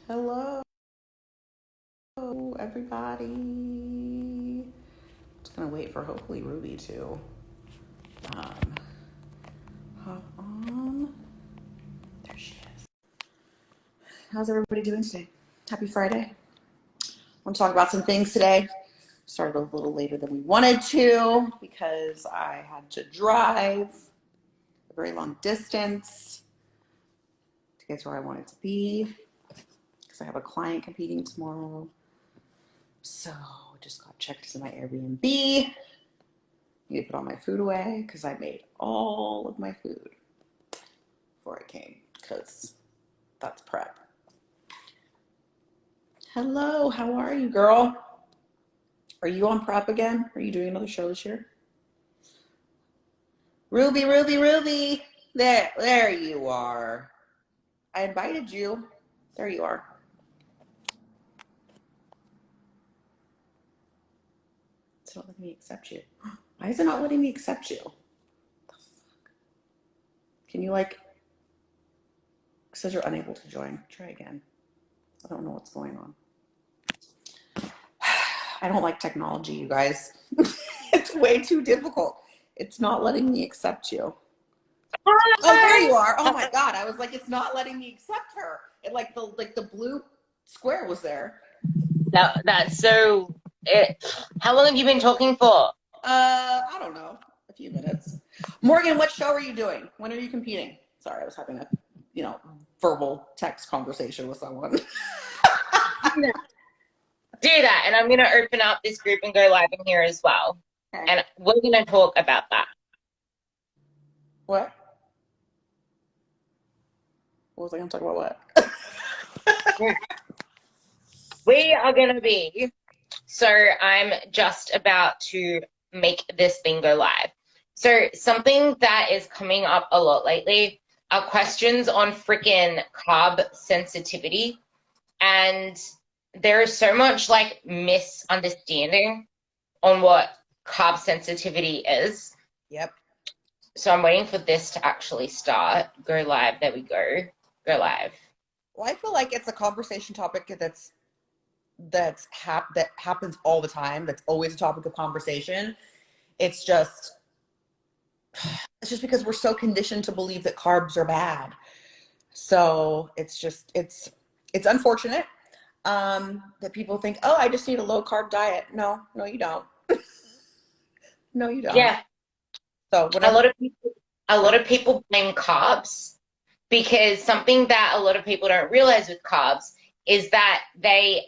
Hello, everybody. Just gonna wait for hopefully Ruby to um, hop on. There she is. How's everybody doing today? Happy Friday. I want to talk about some things today. Started a little later than we wanted to because I had to drive a very long distance to get to where I wanted to be because I have a client competing tomorrow. So just got checked into my Airbnb. Need to put all my food away because I made all of my food before I came because that's prep. Hello, how are you, girl? Are you on prep again? Are you doing another show this year? Ruby, Ruby, Ruby. There you are. I invited you. There you are. It's not letting me accept you. Why is it not letting me accept you? Can you it says you're unable to join. Try again. I don't know what's going on. I don't like technology, you guys. It's way too difficult. It's not letting me accept you. Hi. Oh, there you are. Oh my God. I was like, it's not letting me accept her. It the blue square was there. That's so. How long have you been talking for? I don't know. A few minutes. Morgan, what show are you doing? When are you competing? Sorry, I was having a, verbal text conversation with someone. Do that, and I'm going to open up this group and go live in here as well. Okay. And we're going to talk about that. What? What was I going to talk about? What? We are going to be. So I'm just about to make this thing go live. So something that is coming up a lot lately are questions on freaking carb sensitivity. And there is so much misunderstanding on what carb sensitivity is. Yep. So I'm waiting for this to actually start. Go live. There we go. Go live. Well, I feel like it's a conversation topic that happens all the time. That's always a topic of conversation. It's just because we're so conditioned to believe that carbs are bad. So it's unfortunate that people think, oh, I just need a low carb diet. No, you don't. No, you don't. Yeah. So a lot of people blame carbs because something that a lot of people don't realize with carbs is that they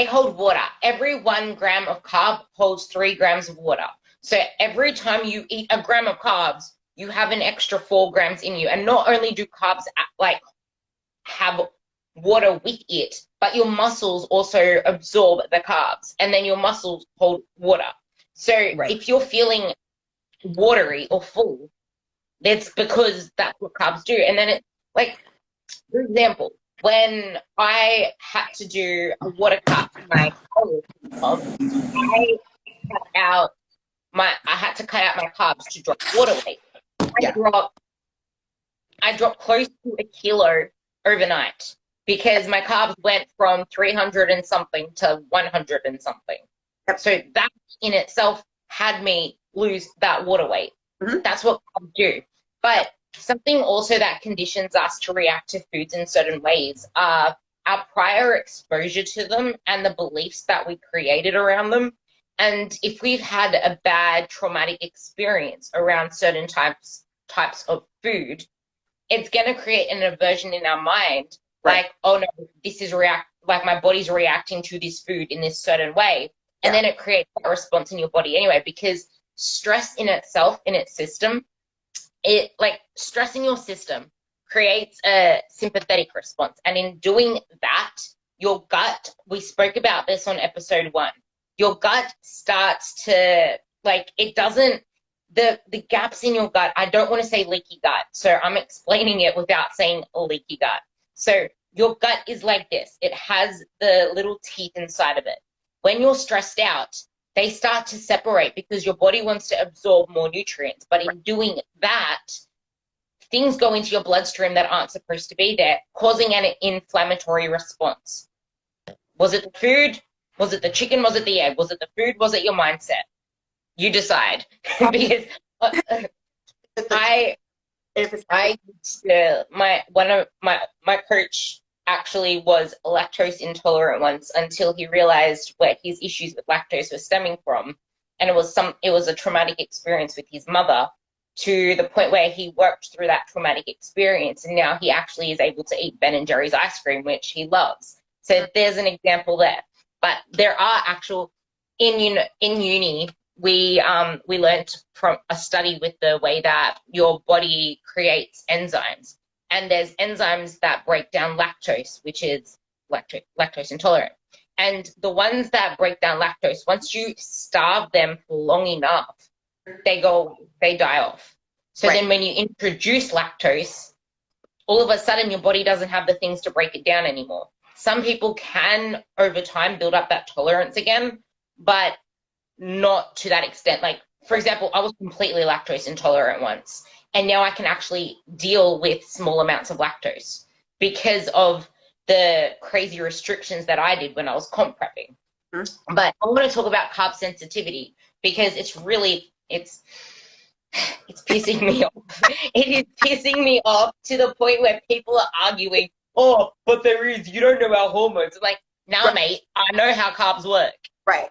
hold water. Every 1 gram of carb holds 3 grams of water. So every time you eat a gram of carbs, you have an extra 4 grams in you. And not only do carbs have water with it, but your muscles also absorb the carbs, and then your muscles hold water. So if you're feeling watery or full, it's because that's what carbs do. And then it's for example, when I had to do a water cut for my job, I had to cut out my carbs to drop water weight. I dropped close to a kilo overnight because my carbs went from 300 and something to 100 and something. Yep. So that in itself had me lose that water weight. Mm-hmm. That's what carbs do. But something also that conditions us to react to foods in certain ways are our prior exposure to them and the beliefs that we created around them. And if we've had a bad traumatic experience around certain types of food, it's going to create an aversion in our mind. Like, oh no, this is my body's reacting to this food in this certain way. And then it creates a response in your body anyway, because stress in itself, in its system, stress in your system creates a sympathetic response. And in doing that, your gut, we spoke about this on episode 1, your gut starts to, the gaps in your gut, I don't want to say leaky gut, so I'm explaining it without saying leaky gut. So your gut is like this. It has the little teeth inside of it. When you're stressed out, they start to separate because your body wants to absorb more nutrients. But in doing that, things go into your bloodstream that aren't supposed to be there, causing an inflammatory response. Was it the food? Was it the chicken? Was it the egg? Was it the food? Was it your mindset? You decide. Because I used to, my coach actually was lactose intolerant once until he realized where his issues with lactose were stemming from, and it was a traumatic experience with his mother, to the point where he worked through that traumatic experience, and now he actually is able to eat Ben and Jerry's ice cream, which he loves. So there's an example there. But there are actual in uni we learned from a study with the way that your body creates enzymes, and there's enzymes that break down lactose, which is lactose intolerant. And the ones that break down lactose, once you starve them for long enough, they die off. So then when you introduce lactose, all of a sudden your body doesn't have the things to break it down anymore. Some people can over time build up that tolerance again, but not to that extent. Like, for example, I was completely lactose intolerant once, and now I can actually deal with small amounts of lactose because of the crazy restrictions that I did when I was comp prepping. But I want to talk about carb sensitivity because it's pissing me off. It is pissing me off to the point where people are arguing, oh, but you don't know our hormones. Like, mate, I know how carbs work. Right.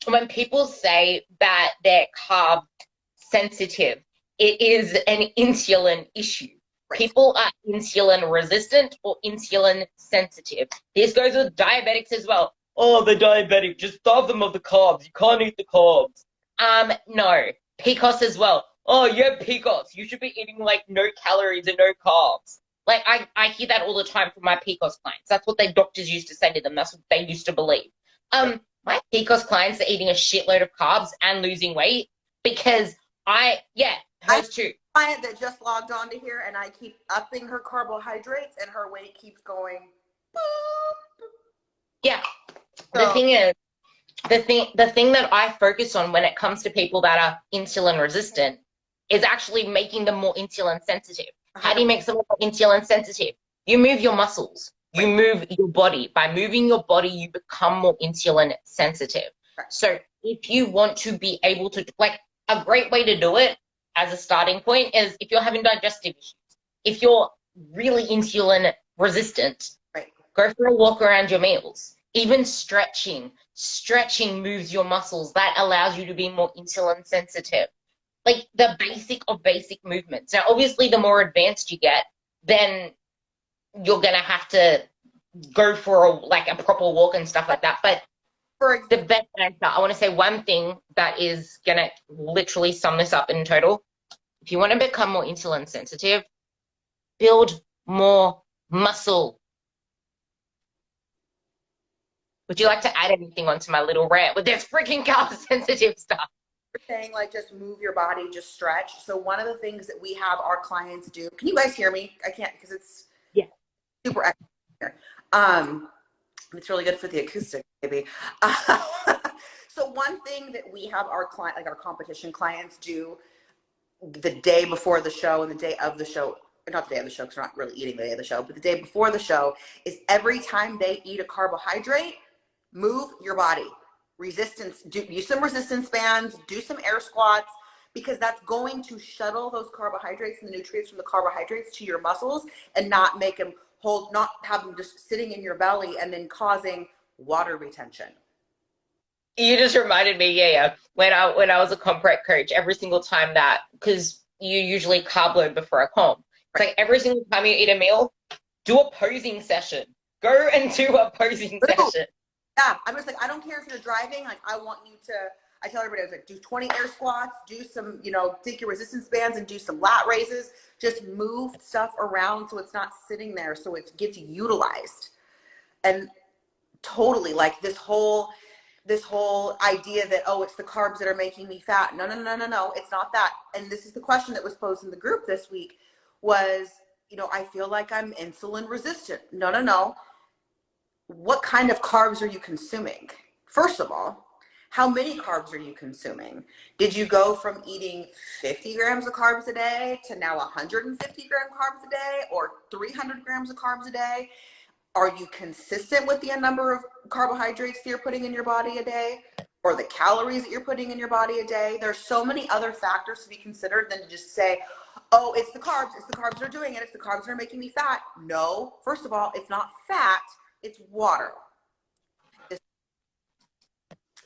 When people say that they're carb sensitive, it is an insulin issue. Right. People are insulin resistant or insulin sensitive. This goes with diabetics as well. Oh, the diabetic, just starve them of the carbs. You can't eat the carbs. No. PCOS as well. Oh, you have PCOS. You should be eating like no calories and no carbs. Like, I hear that all the time from my PCOS clients. That's what their doctors used to say to them. That's what they used to believe. My PCOS clients are eating a shitload of carbs and losing weight because hers too. Client that just logged on to here, and I keep upping her carbohydrates and her weight keeps going boop. Yeah. So, the thing is, the thing that I focus on when it comes to people that are insulin resistant is actually making them more insulin sensitive. How do you make someone more insulin sensitive? You move your muscles. You move your body. By moving your body, you become more insulin sensitive. Right. So if you want to be able to, like, a great way to do it as a starting point is if you're having digestive issues, if you're really insulin resistant, go for a walk around your meals. Even stretching moves your muscles. That allows you to be more insulin sensitive. Like, the basic of basic movements. Now, obviously, the more advanced you get, then you're going to have to go for a proper walk and stuff like that. But the best answer, I want to say one thing that is going to literally sum this up in total. If you want to become more insulin sensitive, build more muscle. Would you like to add anything onto my little rant with this freaking carb sensitive stuff? Saying, like, just move your body, just stretch. So one of the things that we have our clients do, can you guys hear me? I can't because it's super echoey here. It's really good for the acoustic, maybe. So one thing that we have our client, like our competition clients, do the day before the show and the day of the show, not the day of the show because we're not really eating the day of the show, but the day before the show, is every time they eat a carbohydrate, move your body. Do some resistance bands, do some air squats, because that's going to shuttle those carbohydrates and the nutrients from the carbohydrates to your muscles and not make them not have them just sitting in your belly and then causing water retention. You just reminded me, when I was a comp prep coach, every single time that, because you usually carb load before a comp, it's like every single time you eat a meal, do a posing session. Go and do a posing session. Yeah, I'm just like, I don't care if you're driving, like, I want you to, I tell everybody, I was like, do 20 air squats, do some, take your resistance bands and do some lat raises, just move stuff around so it's not sitting there, so it gets utilized. And totally, like, this whole idea that, oh, it's the carbs that are making me fat. No, it's not that. And this is the question that was posed in the group this week was, I feel like I'm insulin resistant. No. What kind of carbs are you consuming? First of all, How many carbs are you consuming? Did you go from eating 50 grams of carbs a day to now 150 gram carbs a day or 300 grams of carbs a day? Are you consistent with the number of carbohydrates that you're putting in your body a day or the calories that you're putting in your body a day? There's so many other factors to be considered than to just say, oh, it's the carbs that are doing it, it's the carbs that are making me fat. No, first of all, it's not fat, it's water.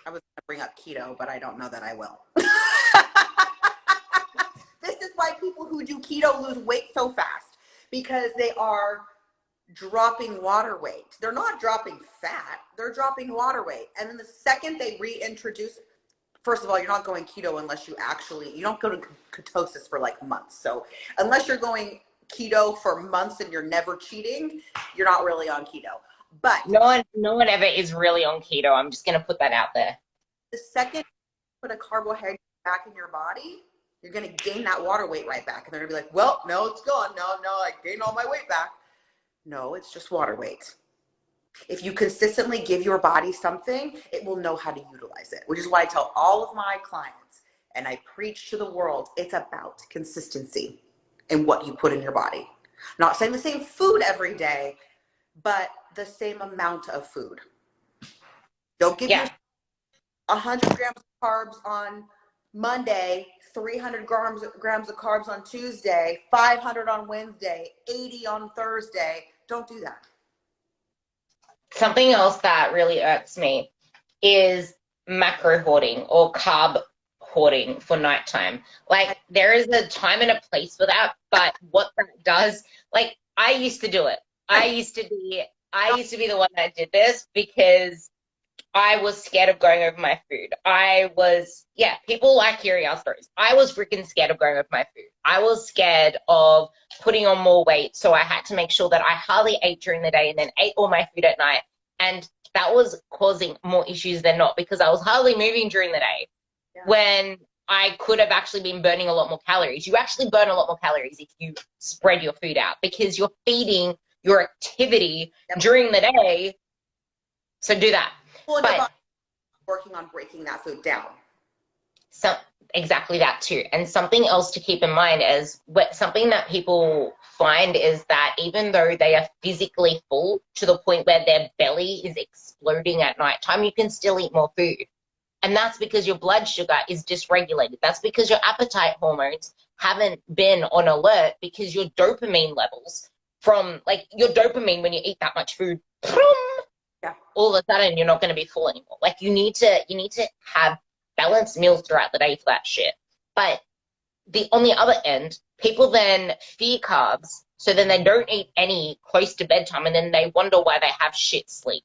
I was going to bring up keto, but I don't know that I will. This is why people who do keto lose weight so fast, because they are dropping water weight. They're not dropping fat, they're dropping water weight. And then the second they reintroduce, first of all, you're not going keto unless you don't go to ketosis for like months. So unless you're going keto for months and you're never cheating, you're not really on keto. But no one ever is really on keto. I'm just going to put that out there. The second you put a carbohydrate back in your body, you're going to gain that water weight right back. And they're going to be like, well, no, it's gone. No, I gained all my weight back. No, it's just water weight. If you consistently give your body something, it will know how to utilize it, which is why I tell all of my clients, and I preach to the world, it's about consistency in what you put in your body. Not saying the same food every day, but the same amount of food. Don't give yourself 100 grams of carbs on Monday, 300 grams of carbs on Tuesday, 500 on Wednesday, 80 on Thursday. Don't do that. Something else that really irks me is macro hoarding or carb hoarding for nighttime. Like, there is a time and a place for that, but what that does, like, I used to do it. I used to be the one that did this because I was scared of going over my food. People like hearing our stories. I was freaking scared of going over my food. I was scared of putting on more weight. So I had to make sure that I hardly ate during the day and then ate all my food at night. And that was causing more issues than not because I was hardly moving during the day when I could have actually been burning a lot more calories. You actually burn a lot more calories if you spread your food out because you're feeding your activity during the day. So do that. Well, but working on breaking that food down. So exactly that too. And something else to keep in mind is something that people find is that even though they are physically full to the point where their belly is exploding at nighttime, you can still eat more food. And that's because your blood sugar is dysregulated. That's because your appetite hormones haven't been on alert because your dopamine levels from like your dopamine when you eat that much food, all of a sudden you're not going to be full anymore. Like you need to have balanced meals throughout the day for that shit. But on the other end, people then fear carbs, so then they don't eat any close to bedtime, and then they wonder why they have shit sleep.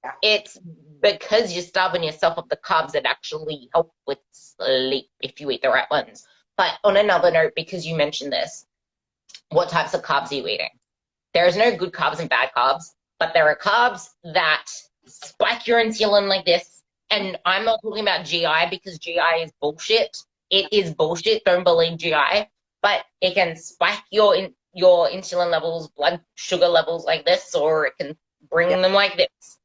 Yeah. It's because you're starving yourself of the carbs that actually help with sleep if you eat the right ones. But on another note, because you mentioned this, what types of carbs are you eating? There is no good carbs and bad carbs, but there are carbs that spike your insulin like this. And I'm not talking about GI because GI is bullshit. It is bullshit. Don't believe GI. But it can spike your insulin levels, blood sugar levels like this, or it can bring them like this.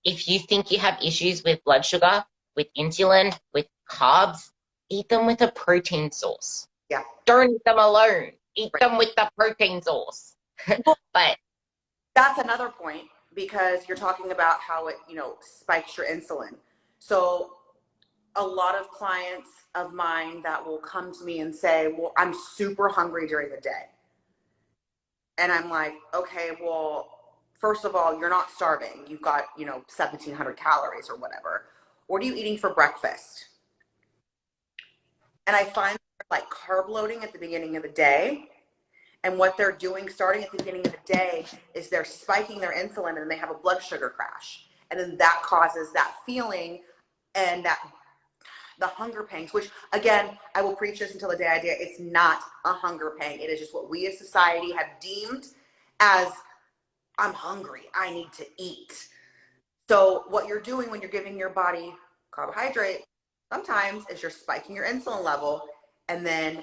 If you think you have issues with blood sugar, with insulin, with carbs, eat them with a protein source. Yeah. Don't eat them alone. Eat them with the protein source. But that's another point because you're talking about how it, spikes your insulin. So a lot of clients of mine that will come to me and say, well, I'm super hungry during the day. And I'm like, okay, well, first of all, you're not starving. You've got, 1,700 calories or whatever. What are you eating for breakfast? And I find like carb loading at the beginning of the day. And what they're doing starting at the beginning of the day is they're spiking their insulin and they have a blood sugar crash. And then that causes that feeling and the hunger pangs, which again, I will preach this until the day I die. It's not a hunger pang. It is just what we as society have deemed as I'm hungry. I need to eat. So what you're doing when you're giving your body carbohydrate sometimes is you're spiking your insulin level and then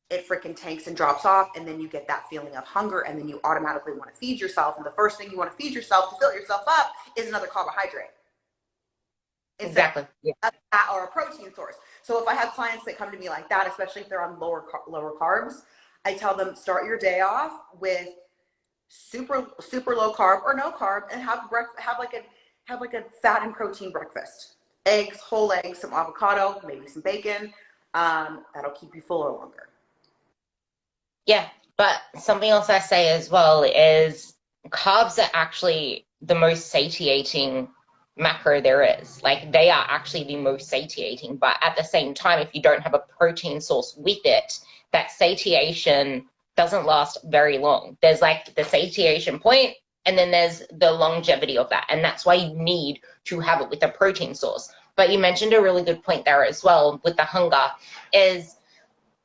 it freaking tanks and drops off, and then you get that feeling of hunger, and then you automatically want to feed yourself, and the first thing you want to feed yourself to fill yourself up is another carbohydrate. instead Exactly. Yeah. of fat or a protein source. So if I have clients that come to me like that, especially if they're on lower carbs, I tell them start your day off with super low carb or no carb, and have like a fat and protein breakfast. Eggs, whole eggs, some avocado, maybe some bacon. That'll keep you fuller longer. Yeah, but something else I say as well is carbs are actually the most satiating macro there is. Like they are actually the most satiating, but at the same time, if you don't have a protein source with it, that satiation doesn't last very long. There's like the satiation point, and then there's the longevity of that. And that's why you need to have it with a protein source. But you mentioned a really good point there as well with the hunger is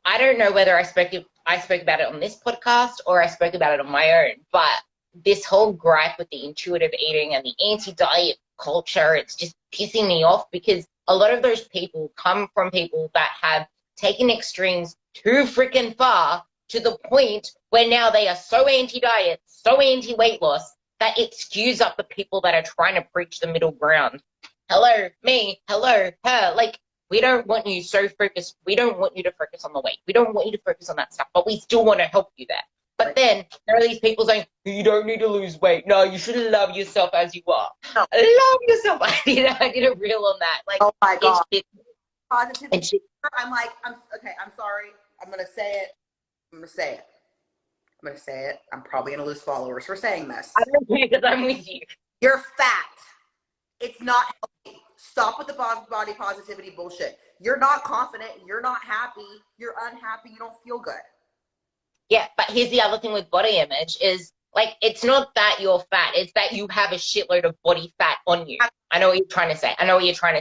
I don't know whether I spoke about it on this podcast or I spoke about it on my own, but this whole gripe with the intuitive eating and the anti-diet culture, it's just pissing me off because a lot of those people come from people that have taken extremes too freaking far to the point where now they are so anti-diet, so anti-weight loss that it skews up the people that are trying to preach the middle ground. Hello, me, hello, her. Like, we don't want you so focused. We don't want you to focus on the weight. We don't want you to focus on that stuff, but we still want to help you there. But then there are these people saying, you don't need to lose weight. No, you should love yourself as you are. No. Love yourself. I did a reel on that. Like, oh my God. Positivity. I'm like, I'm sorry. I'm going to say it. I'm going to say it. I'm going to say it. I'm probably going to lose followers for saying this. I don't care because I'm with you. You're fat. It's not healthy. Stop with the body positivity bullshit. You're not confident. You're not happy. You're unhappy. You don't feel good. Yeah, but here's the other thing with body image is, like, it's not that you're fat. It's that you have a shitload of body fat on you. I know what you're trying to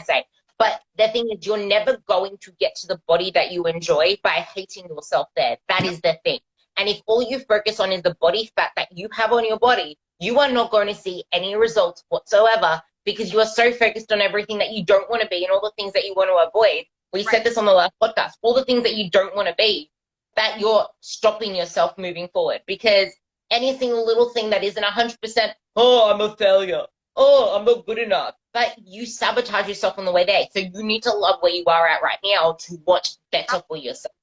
say. But the thing is, you're never going to get to the body that you enjoy by hating yourself there. That is the thing. And if all you focus on is the body fat that you have on your body, you are not going to see any results whatsoever because you are so focused on everything that you don't want to be and all the things that you want to avoid. We said this on the last podcast, all the things that you don't want to be, that you're stopping yourself moving forward because any single little thing that isn't 100%, oh, I'm a failure. Oh, I'm not good enough. But you sabotage yourself on the way there. So you need to love where you are at right now to want better for yourself.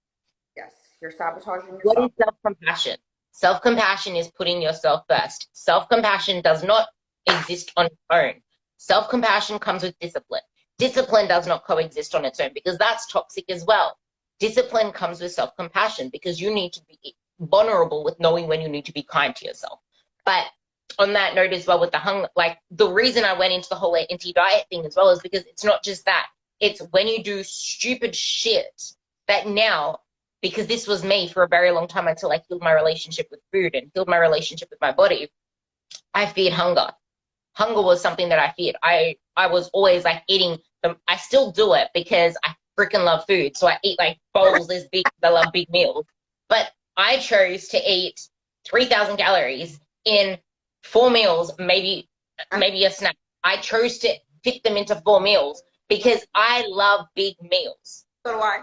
Yes, you're sabotaging yourself. What is self-compassion? Self-compassion is putting yourself first. Self-compassion does not exist on its own. Self-compassion comes with discipline. Discipline does not coexist on its own because that's toxic as well. Discipline comes with self-compassion because you need to be vulnerable with knowing when you need to be kind to yourself. But on that note as well with the hunger, like the reason I went into the whole anti-diet thing as well is because it's not just that. It's when you do stupid shit that now, because this was me for a very long time until I healed my relationship with food and healed my relationship with my body, I feared hunger. Hunger was something that I feared. I was always like eating them. I still do it because I freaking love food. So I eat like bowls this big. I love big meals. But I chose to eat 3,000 calories in 4 meals, maybe a snack. I chose to fit them into 4 meals because I love big meals. So do I.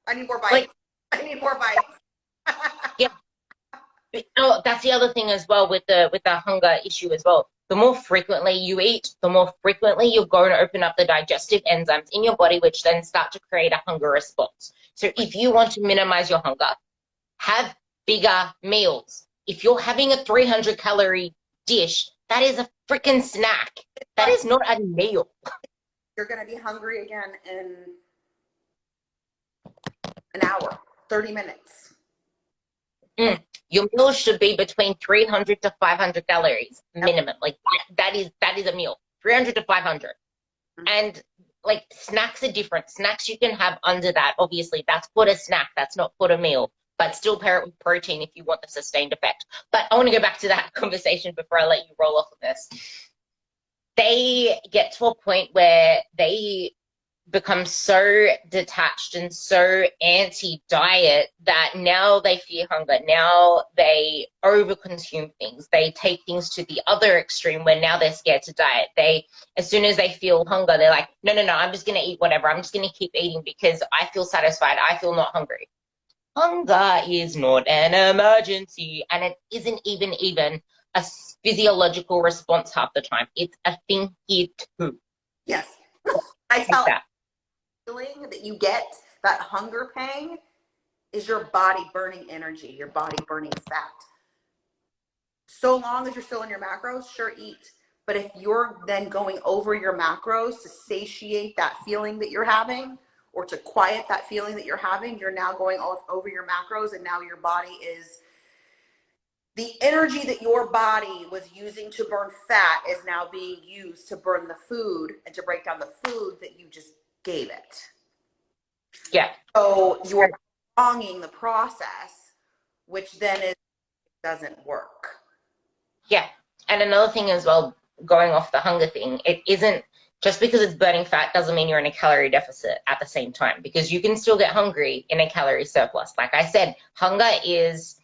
I need more bites. I need more bites. Yeah. Oh, that's the other thing as well with the hunger issue as well. The more frequently you eat, the more frequently you're going to open up the digestive enzymes in your body, which then start to create a hunger response. So if you want to minimize your hunger, have bigger meals. If you're having a 300 calorie dish, that is a freaking snack. That is not a meal. You're going to be hungry again in an hour, 30 minutes. Your meal should be between 300 to 500 calories minimum. Like that is a meal, 300 to 500. And like snacks are different. Snacks you can have under that. Obviously, that's called a snack. That's not called a meal. But still pair it with protein if you want the sustained effect. But I want to go back to that conversation before I let you roll off of this. They get to a point where they become so detached and so anti-diet that now they fear hunger. Now they overconsume things. They take things to the other extreme where now they're scared to diet. As soon as they feel hunger, they're like, no, I'm just going to eat whatever. I'm just going to keep eating because I feel satisfied. I feel not hungry. Hunger is not an emergency, and it isn't even a physiological response half the time. It's a thing here too. Yes. I Like tell that. feeling that you get, that hunger pang, is your body burning energy, your body burning fat. So long as you're still in your macros, sure, eat. But if you're then going over your macros to satiate that feeling that you're having, or to quiet that feeling that you're having, you're now going over your macros, and now your body is, the energy that your body was using to burn fat is now being used to burn the food and to break down the food that you just gave it. Yeah. So you're prolonging the process, which then doesn't work. Yeah. And another thing as well, going off the hunger thing, it isn't just because it's burning fat doesn't mean you're in a calorie deficit at the same time, because you can still get hungry in a calorie surplus. Like I said, hunger is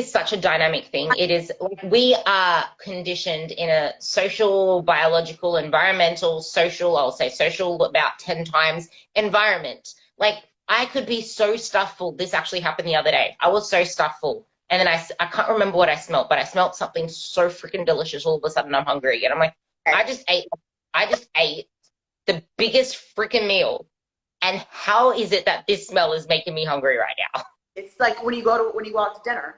such a dynamic thing. It is, we are conditioned in a social, biological, environmental, social, I'll say social about 10 times environment. Like I could be so stuffed full. This actually happened the other day. I was so stuffed full. And then I can't remember what I smelled, but I smelled something so freaking delicious. All of a sudden I'm hungry again. I'm like, I just ate the biggest freaking meal. And how is it that this smell is making me hungry right now? It's like when you go out to dinner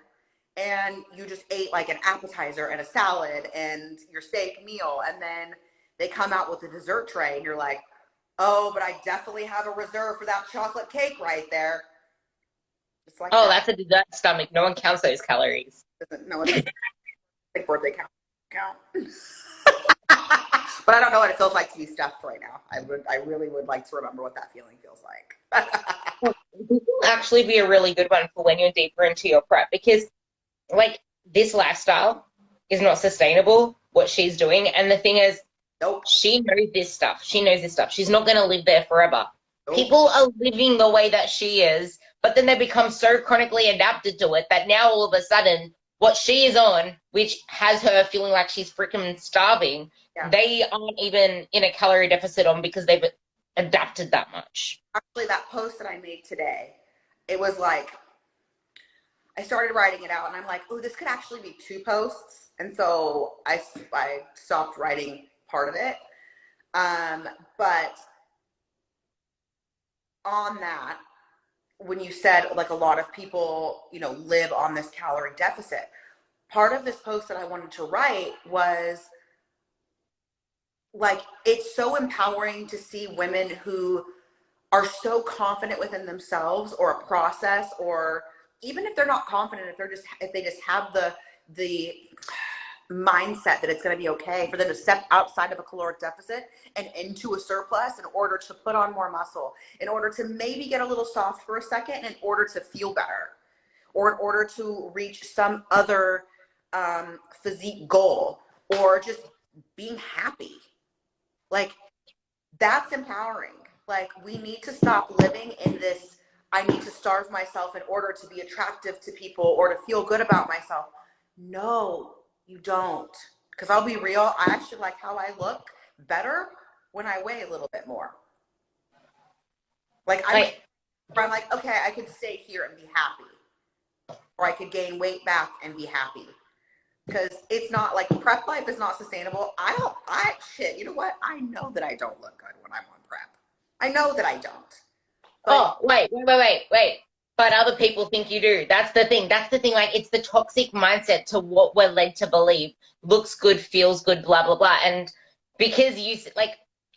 and you just ate like an appetizer and a salad and your steak meal, and then they come out with a dessert tray and you're like, oh, but I definitely have a reserve for that chocolate cake right there. Just like Oh, that. that's a dessert stomach. No one counts those calories. No, it's like birthday count. But I don't know what it feels like to be stuffed right now. I really would like to remember what that feeling feels like. This will actually be a really good one for when you're deeper into your prep, because like this lifestyle is not sustainable, what she's doing. And the thing is, Nope. she knows this stuff. She knows this stuff. She's not going to live there forever. Nope. People are living the way that she is, but then they become so chronically adapted to it that now all of a sudden what she is on, which has her feeling like she's freaking starving, Yeah. they aren't even in a calorie deficit on because they've adapted that much. Actually, that post that I made today, it was like, I started writing it out and I'm like, oh, this could actually be 2 posts. And so I stopped writing part of it. But on that, when you said like a lot of people, live on this calorie deficit, part of this post that I wanted to write was like, it's so empowering to see women who are so confident within themselves or a process, or even if they're not confident, if they just have the mindset that it's going to be okay for them to step outside of a caloric deficit and into a surplus in order to put on more muscle, in order to maybe get a little soft for a second, in order to feel better, or in order to reach some other physique goal, or just being happy. Like, that's empowering. Like, we need to stop living in this, I need to starve myself in order to be attractive to people or to feel good about myself. No, you don't. Because I'll be real, I actually like how I look better when I weigh a little bit more. Like, I'm like, okay, I could stay here and be happy. Or I could gain weight back and be happy. Because it's not like, prep life is not sustainable. Shit, you know what? I know that I don't look good when I'm on prep. I know that I don't. But, wait. But other people think you do. That's the thing. Like, it's the toxic mindset to what we're led to believe. Looks good, feels good, blah, blah, blah. And because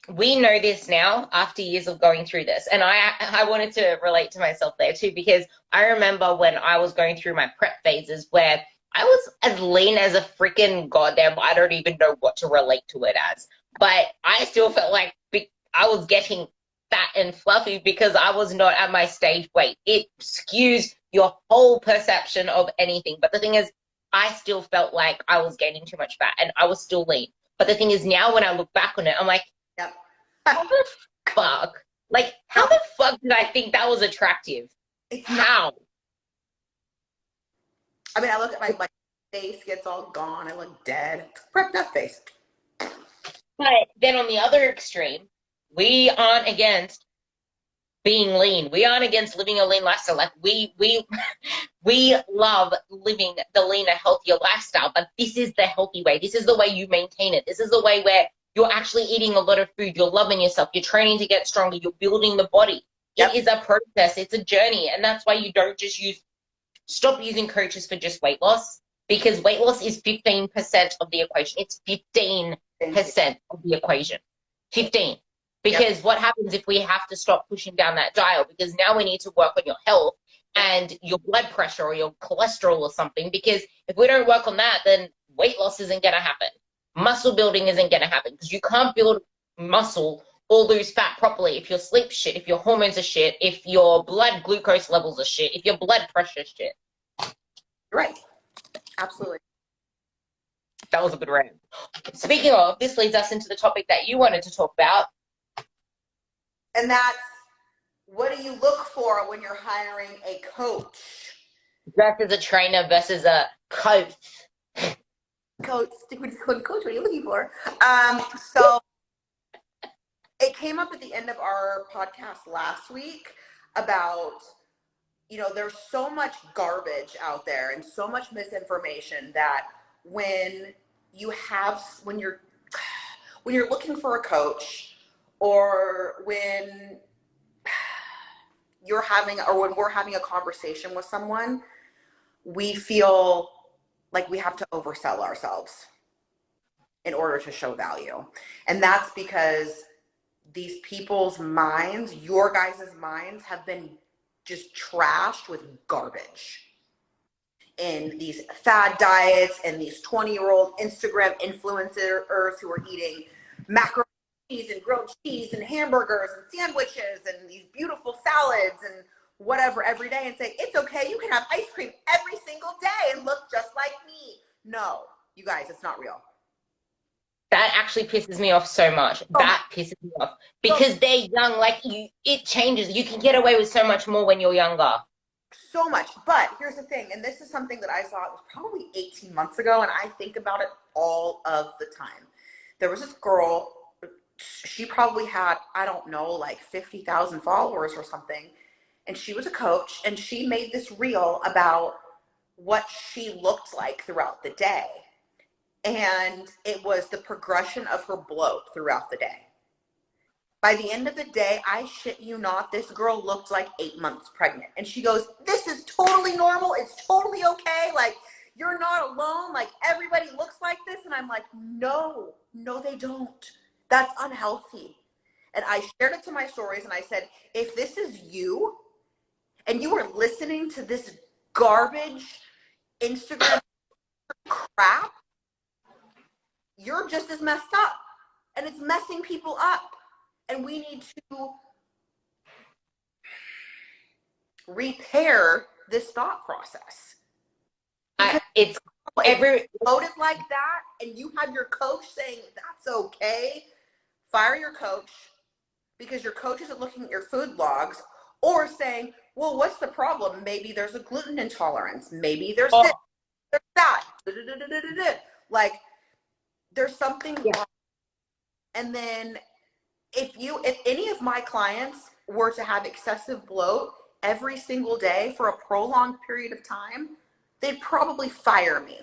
we know this now after years of going through this. And I wanted to relate to myself there too, because I remember when I was going through my prep phases where I was as lean as a freaking goddamn, I don't even know what to relate to it as. But I still felt like I was getting fat and fluffy because I was not at my stage weight. It skews your whole perception of anything. But the thing is, I still felt like I was gaining too much fat and I was still lean. But the thing is, now when I look back on it, I'm like, yep. How the fuck? Like, how the fuck did I think that was attractive? How? I mean, I look at my face gets all gone. I look dead. Prep that face. But then on the other extreme, we aren't against being lean. We aren't against living a lean lifestyle. Like we love living the leaner, healthier lifestyle, but this is the healthy way. This is the way you maintain it. This is the way where You're actually eating a lot of food. You're loving yourself. You're training to get stronger. You're building the body. Yep. It is a process. It's a journey. And that's why you don't just stop using coaches for just weight loss, because weight loss is 15% of the equation. It's 15% of the equation. 15. Because what happens if we have to stop pushing down that dial? Because now we need to work on your health and your blood pressure or your cholesterol or something. Because if we don't work on that, then weight loss isn't going to happen. Muscle building isn't going to happen, because you can't build muscle or lose fat properly if your sleep shit, if your hormones are shit, if your blood glucose levels are shit, if your blood pressure is shit. Right. Absolutely. That was a good rant. Speaking of, this leads us into the topic that you wanted to talk about. And that's, what do you look for when you're hiring a coach? Versus a trainer versus a coach. Coach, what are you looking for? So it came up at the end of our podcast last week about, there's so much garbage out there and so much misinformation that when you're looking for a coach, or when when we're having a conversation with someone, we feel like we have to oversell ourselves in order to show value. And that's because these people's minds, your guys' minds, have been just trashed with garbage. In these fad diets and these 20-year-old Instagram influencers who are eating macaroni and grilled cheese and hamburgers and sandwiches and these beautiful salads and whatever every day, and say, it's okay, you can have ice cream every single day and look just like me. No, you guys, it's not real. That actually pisses me off so much. That pisses me off. Because they're young, it changes. You can get away with so much more when you're younger. So much. But here's the thing, and this is something that I saw, it was probably 18 months ago, and I think about it all of the time. There was this girl, she probably had, I don't know, like 50,000 followers or something, and she was a coach, and she made this reel about what she looked like throughout the day. And it was the progression of her bloat throughout the day. By the end of the day, I shit you not, this girl looked like 8 months pregnant. And she goes, this is totally normal. It's totally okay. Like, you're not alone. Like, everybody looks like this. And I'm like, no, they don't. That's unhealthy. And I shared it to my stories, and I said, if this is you and you are listening to this garbage Instagram crap, you're just as messed up, and it's messing people up. And we need to repair this thought process. It's loaded like that, and you have your coach saying that's okay. Fire your coach, because your coach isn't looking at your food logs, or saying, well, what's the problem? Maybe there's a gluten intolerance. Maybe there's this, there's that. Like, there's something wrong. And then if any of my clients were to have excessive bloat every single day for a prolonged period of time, they'd probably fire me.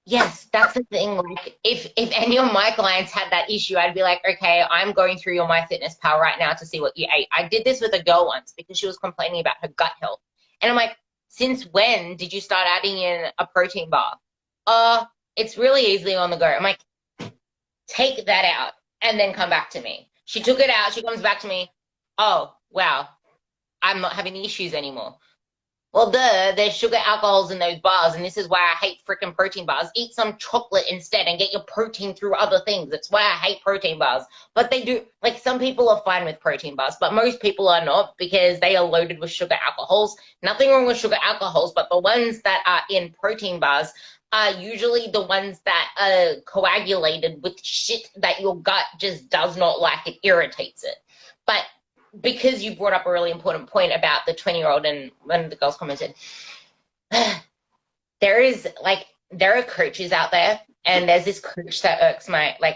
Yes, that's the thing. Like, if any of my clients had that issue, I'd be like, okay, I'm going through your MyFitnessPal right now to see what you ate. I did this with a girl once because she was complaining about her gut health. And I'm like, since when did you start adding in a protein bar? It's really easily on the go. I'm like, take that out and then come back to me. She took it out. She comes back to me. Oh, wow. I'm not having issues anymore. Well, there's sugar alcohols in those bars, and this is why I hate freaking protein bars. Eat some chocolate instead and get your protein through other things. That's why I hate protein bars. But they do, like, some people are fine with protein bars, but most people are not, because they are loaded with sugar alcohols. Nothing wrong with sugar alcohols, but the ones that are in protein bars are usually the ones that are coagulated with shit that your gut just does not like. It irritates it. But because you brought up a really important point about the 20-year-old, and one of the girls commented, there are coaches out there, and there's this coach that irks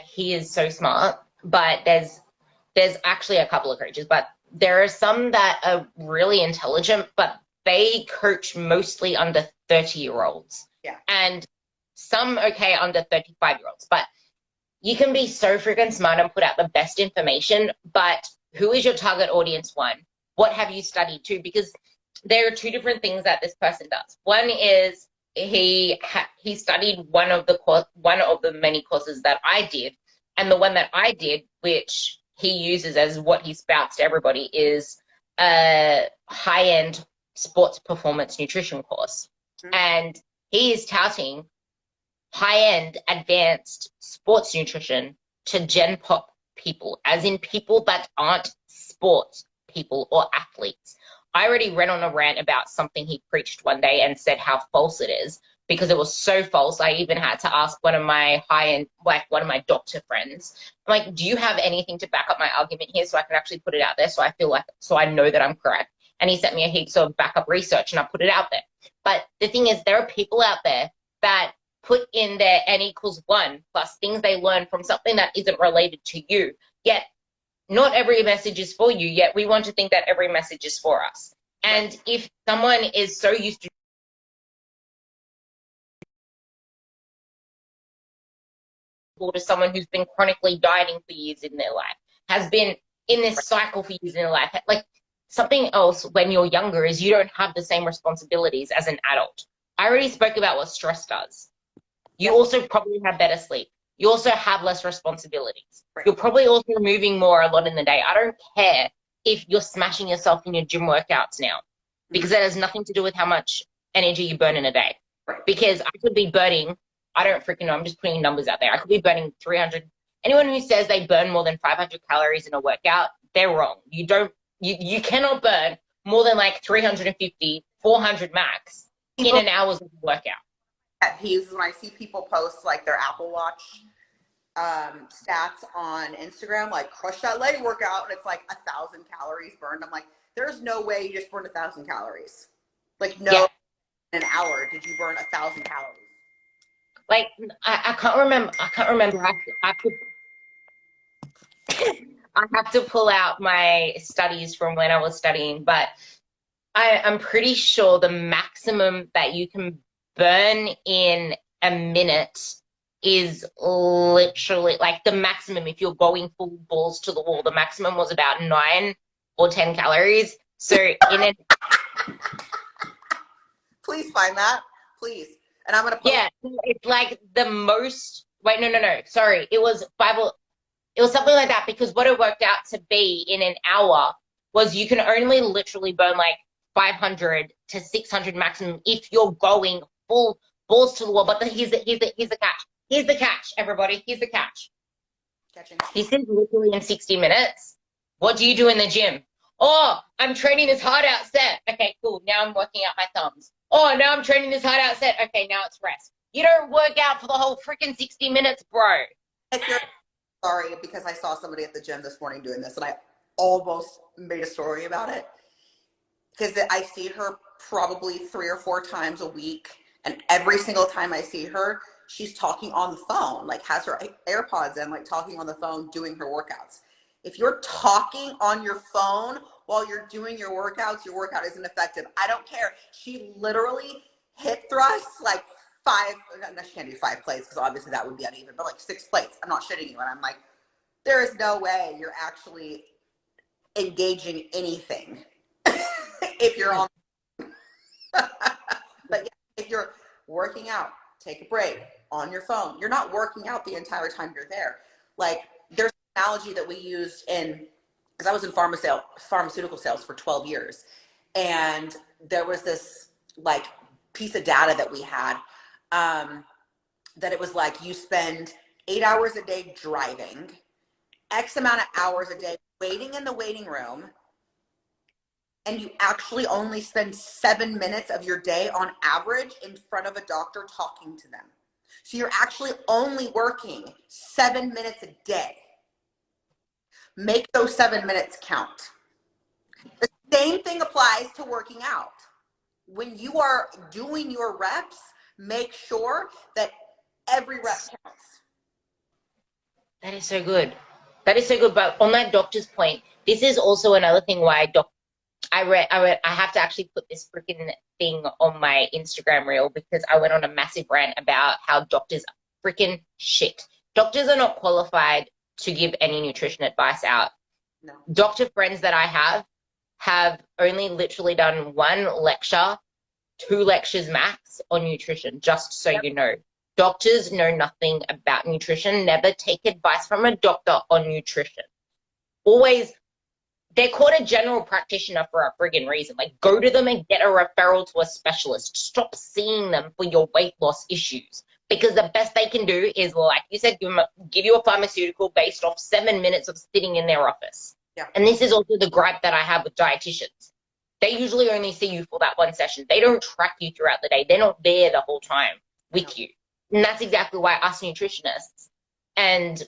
he is so smart, but there's actually a couple of coaches, but there are some that are really intelligent, but they coach mostly under 30-year-olds. Yeah. And some okay under 35-year-olds, but you can be so freaking smart and put out the best information, but who is your target audience? One, what have you studied? Two, because there are two different things that this person does. One is he studied one of the many courses that I did, and the one that I did, which he uses as what he spouts to everybody, is a high-end sports performance nutrition course. Mm-hmm. And he is touting high-end advanced sports nutrition to Gen Pop people, as in people that aren't sports people or athletes. I already read on a rant about something he preached one day and said how false it is, because it was so false. I even had to ask one of my high-end, like one of my doctor friends, I'm like, do you have anything to back up my argument here so I can actually put it out there so I feel like, so I know that I'm correct? And he sent me a heap of backup research and I put it out there. But the thing is, there are people out there that put in their n=1 plus things they learn from something that isn't related to you. Yet not every message is for you, yet we want to think that every message is for us. And if someone is so used to someone who's been chronically dieting for years in their life, has been in this cycle for years in their life, like something else when you're younger is you don't have the same responsibilities as an adult. I already spoke about what stress does. You also probably have better sleep. You also have less responsibilities. Right. You're probably also moving more a lot in the day. I don't care if you're smashing yourself in your gym workouts now, because that has nothing to do with how much energy you burn in a day. Right. Because I could be burning, I don't freaking know, I'm just putting numbers out there. I could be burning 300. Anyone who says they burn more than 500 calories in a workout, they're wrong. You cannot burn more than like 350, 400 max in an hour's workout. Pet peeves when I see people post like their Apple Watch stats on Instagram, like crush that leg workout, and it's like 1,000 calories burned. I'm like, there's no way you just burned 1,000 calories. Like, no, in an hour did you burn 1,000 calories? Like, I can't remember. I have to pull out my studies from when I was studying, but I'm pretty sure the maximum that you can burn in a minute is literally like the maximum. If you're going full balls to the wall, the maximum was about 9 or 10 calories. So in it, please find that, please. And I'm gonna post. Yeah, it's like the most. Wait, no. Sorry, it was 5. It was something like that, because what it worked out to be in an hour was you can only literally burn like 500 to 600 maximum if you're going full balls to the wall. But here's the catch. Here's the catch, everybody. Here's the catch. Catching. This is literally in 60 minutes. What do you do in the gym? Oh, I'm training this hard out set. Okay, cool. Now I'm working out my thumbs. Oh, now I'm training this hard out set. Okay, now it's rest. You don't work out for the whole freaking 60 minutes, bro. If you're sorry, because I saw somebody at the gym this morning doing this, and I almost made a story about it, because I see her probably 3 or 4 times a week, and every single time I see her, she's talking on the phone, like has her AirPods in, like talking on the phone, doing her workouts. If you're talking on your phone while you're doing your workouts, your workout isn't effective. I don't care. She literally hip thrusts like 5, no, she can't do 5 plates because obviously that would be uneven, but like 6 plates. I'm not shitting you. And I'm like, there is no way you're actually engaging anything if you're on. But yeah, if you're working out, take a break on your phone. You're not working out the entire time you're there. Like, there's an analogy that we used in, because I was in pharmaceutical sales for 12 years. And there was this like piece of data that we had, that it was like, you spend 8 hours a day driving, X amount of hours a day waiting in the waiting room, and you actually only spend 7 minutes of your day on average in front of a doctor talking to them. So you're actually only working 7 minutes a day. Make those 7 minutes count. The same thing applies to working out. When you are doing your reps, make sure that every rep counts. That is so good. That is so good. But on that doctor's point, this is also another thing why I have to actually put this freaking thing on my Instagram reel because I went on a massive rant about how doctors are freaking shit. Doctors are not qualified to give any nutrition advice out. No. Doctor friends that I have only literally done one lecture, two lectures max on nutrition, just so you know. Doctors know nothing about nutrition. Never take advice from a doctor on nutrition. Always, they're called a general practitioner for a friggin' reason. Like, go to them and get a referral to a specialist. Stop seeing them for your weight loss issues. Because the best they can do is, like you said, give you a pharmaceutical based off 7 minutes of sitting in their office. Yeah. And this is also the gripe that I have with dietitians. They usually only see you for that one session. They don't track you throughout the day. They're not there the whole time with you. And that's exactly why us nutritionists, and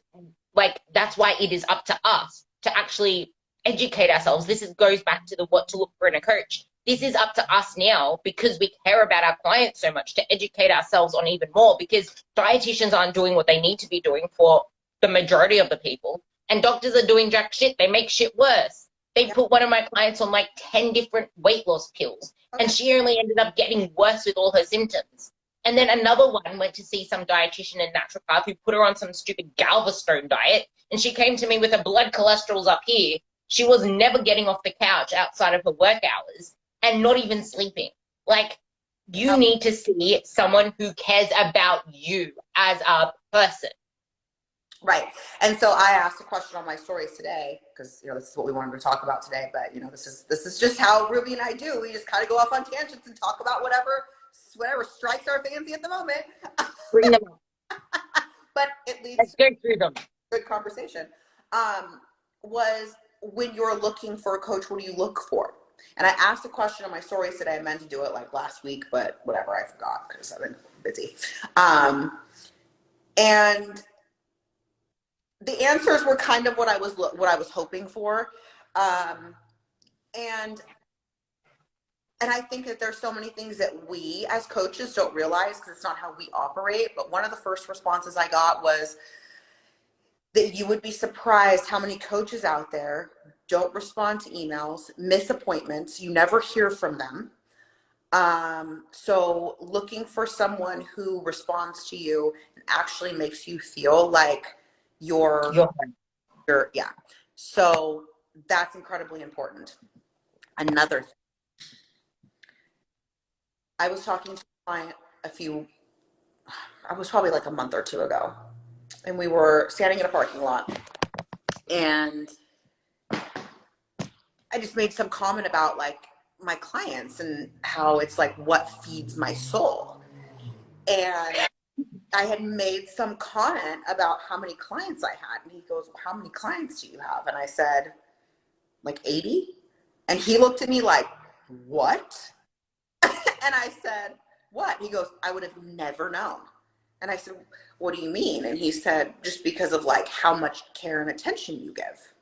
like, that's why it is up to us to actually educate ourselves. Goes back to the what to look for in a coach. This is up to us now because we care about our clients so much to educate ourselves on even more, because dietitians aren't doing what they need to be doing for the majority of the people, and doctors are doing jack shit. They make shit worse. They put one of my clients on like 10 different weight loss pills, and she only ended up getting worse with all her symptoms. And then another one went to see some dietitian and naturopath who put her on some stupid Galveston diet, and she came to me with her blood cholesterol's up here. She was never getting off the couch outside of her work hours and not even sleeping. Like, you need to see someone who cares about you as a person. Right. And so I asked a question on my stories today because, this is what we wanted to talk about today. But, this is just how Ruby and I do. We just kind of go off on tangents and talk about whatever strikes our fancy at the moment. Bring them up. But it leads Let's go through them. Good conversation. Was when you're looking for a coach, what do you look for? And I asked a question on my stories today. I meant to do it like last week, but whatever, I forgot because I've been busy. And the answers were kind of what I was hoping for. And I think that there's so many things that we as coaches don't realize because it's not how we operate. But one of the first responses I got was that you would be surprised how many coaches out there don't respond to emails, miss appointments, you never hear from them. So looking for someone who responds to you and actually makes you feel like you're yeah. So that's incredibly important. Another thing, I was talking to a client I was probably like a month or two ago, and we were standing in a parking lot, and I just made some comment about like my clients and how it's like what feeds my soul. And I had made some comment about how many clients I had, and he goes, how many clients do you have? And I said, like 80. And he looked at me like, what? And I said, what? He goes, I would have never known. And I said, what do you mean? And he said, just because of like how much care and attention you give.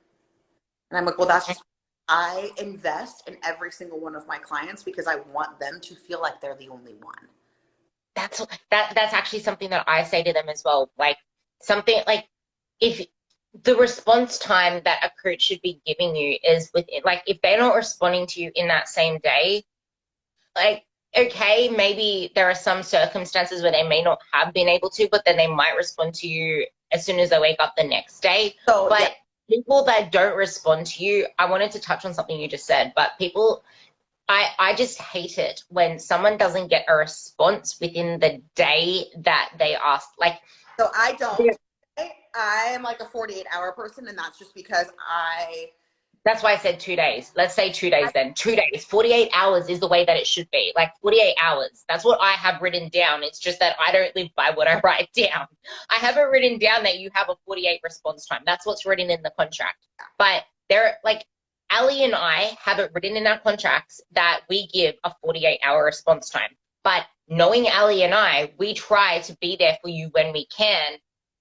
And I'm like, well, that's just, I invest in every single one of my clients because I want them to feel like they're the only one. That's actually something that I say to them as well. Like, something like, if the response time that a coach should be giving you is within, like, if they're not responding to you in that same day, like, okay, maybe there are some circumstances where they may not have been able to, but then they might respond to you as soon as they wake up the next day. So, but yeah. People that don't respond to you, I wanted to touch on something you just said, but I just hate it when someone doesn't get a response within the day that they ask. Like, so I don't. I am like a 48-hour person, and that's just because that's why I said 2 days. Let's say 2 days then. 2 days. 48 hours is the way that it should be. Like 48 hours. That's what I have written down. It's just that I don't live by what I write down. I have it written down that you have a 48 response time. That's what's written in the contract. But Ali and I have it written in our contracts that we give a 48-hour response time. But knowing Ali and I, we try to be there for you when we can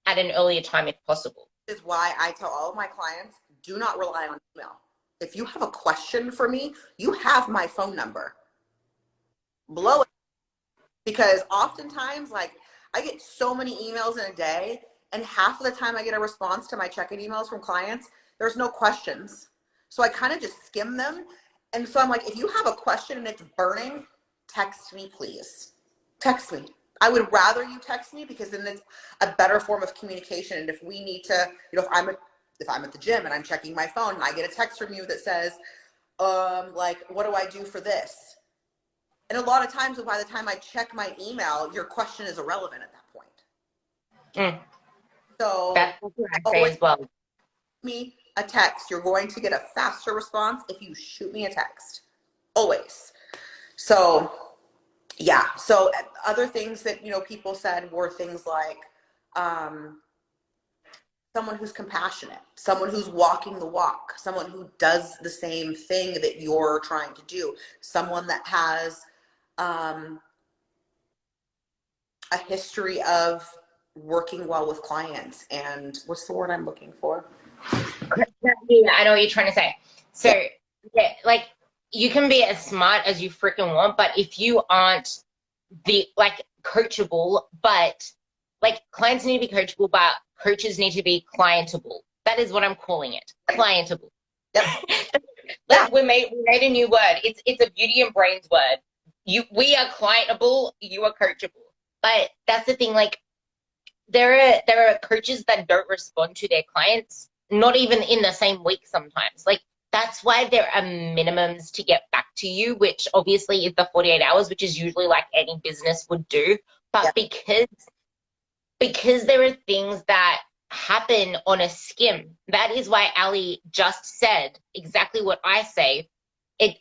at an earlier time if possible. This is why I tell all of my clients, do not rely on email. If you have a question for me, you have my phone number. Blow it. Because oftentimes, like, I get so many emails in a day, and half of the time I get a response to my check-in emails from clients, there's no questions. So I kind of just skim them, And so I'm like, if you have a question and it's burning, text me, please. Text me. I would rather you text me, because then it's a better form of communication. And if we need to, if I'm at the gym and I'm checking my phone and I get a text from you that says, like, what do I do for this? And a lot of times, by the time I check my email, your question is irrelevant at that point. So That's what I say as well. Me a text. You're going to get a faster response if you shoot me a text. Always. So yeah. So other things that, people said were things like, someone who's compassionate, someone who's walking the walk, someone who does the same thing that you're trying to do, someone that has a history of working well with clients. And what's the word I'm looking for? Yeah, I know what you're trying to say. So, yeah, like, you can be as smart as you freaking want, but if you aren't coachable, but clients need to be coachable, but coaches need to be clientable. That is what I'm calling it. Clientable. Yep. We made a new word. It's a Beauty and Brains word. We are clientable, you are coachable. But that's the thing, there are coaches that don't respond to their clients, not even in the same week sometimes. That's why there are minimums to get back to you, which obviously is the 48 hours, which is usually like any business would do. But because there are things that happen on a skim, that is why Ali just said exactly what I say.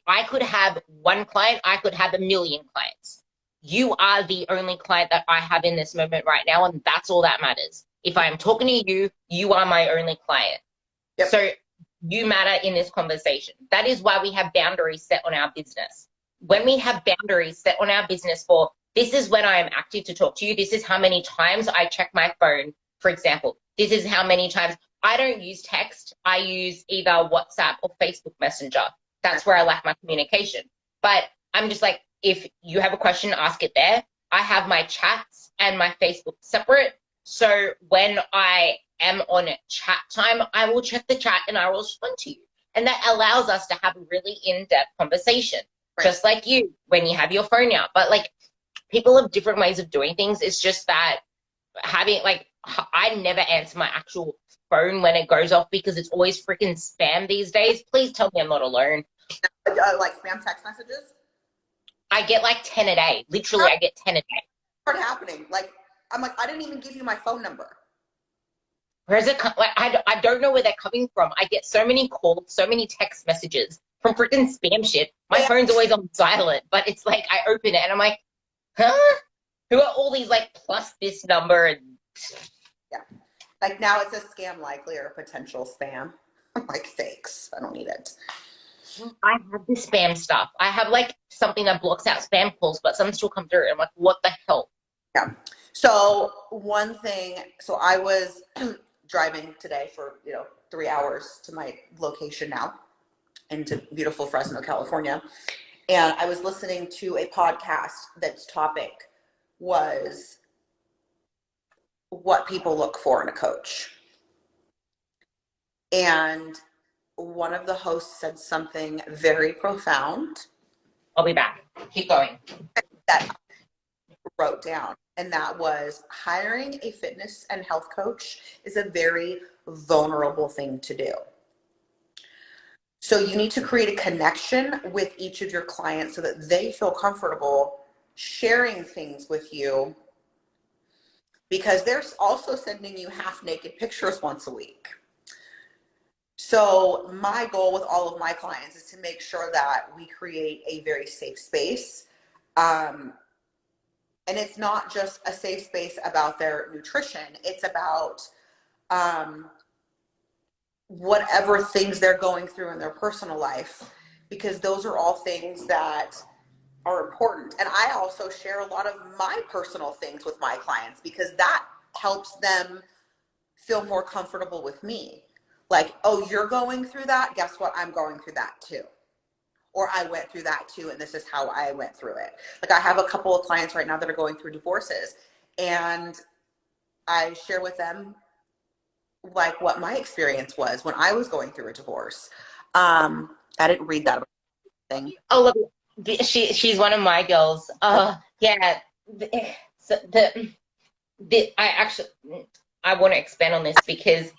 I could have one client, I could have a million clients. You are the only client that I have in this moment right now, and that's all that matters. If I'm talking to you, you are my only client. Yep. So you matter in this conversation. That is why we have boundaries set on our business. When we have boundaries set on our business for, this is when I am active to talk to you, this is how many times I check my phone, for example. This is how many times. I don't use text. I use either WhatsApp or Facebook Messenger. That's where I lack my communication. But I'm just like, if you have a question, ask it there. I have my chats and my Facebook separate. So when I am on chat time, I will check the chat and I will respond to you. And that allows us to have a really in-depth conversation, just like you, when you have your phone out. But people have different ways of doing things. It's just that I never answer my actual phone when it goes off because it's always freaking spam these days. Please tell me I'm not alone. Like spam text messages? I get 10 a day. Literally, I get 10 a day. What's happening? I'm like, I didn't even give you my phone number. Where's it? I don't know where they're coming from. I get so many calls, so many text messages from freaking spam shit. My phone's always on silent, but it's I open it and I'm like, huh? Who are all these plus this number? And yeah, now it says scam likely or potential spam. I'm like, thanks, I don't need it. I have the spam stuff. I have something that blocks out spam calls, but some still come through. I'm like, what the hell? Yeah. So one thing, so I was driving today for 3 hours to my location now into beautiful Fresno, California, and I was listening to a podcast that's topic was what people look for in a coach. And one of the hosts said something very profound. I'll be back. Keep going. That I wrote down, and that was, hiring a fitness and health coach is a very vulnerable thing to do. So you need to create a connection with each of your clients so that they feel comfortable sharing things with you, because they're also sending you half-naked pictures once a week. So my goal with all of my clients is to make sure that we create a very safe space. And it's not just a safe space about their nutrition. It's about whatever things they're going through in their personal life, because those are all things that are important. And I also share a lot of my personal things with my clients because that helps them feel more comfortable with me. Oh, you're going through that? Guess what? I'm going through that too. Or I went through that too, and this is how I went through it. I have a couple of clients right now that are going through divorces, and I share with them what my experience was when I was going through a divorce. I didn't read that Oh, look, she's one of my girls. Yeah. So I want to expand on this because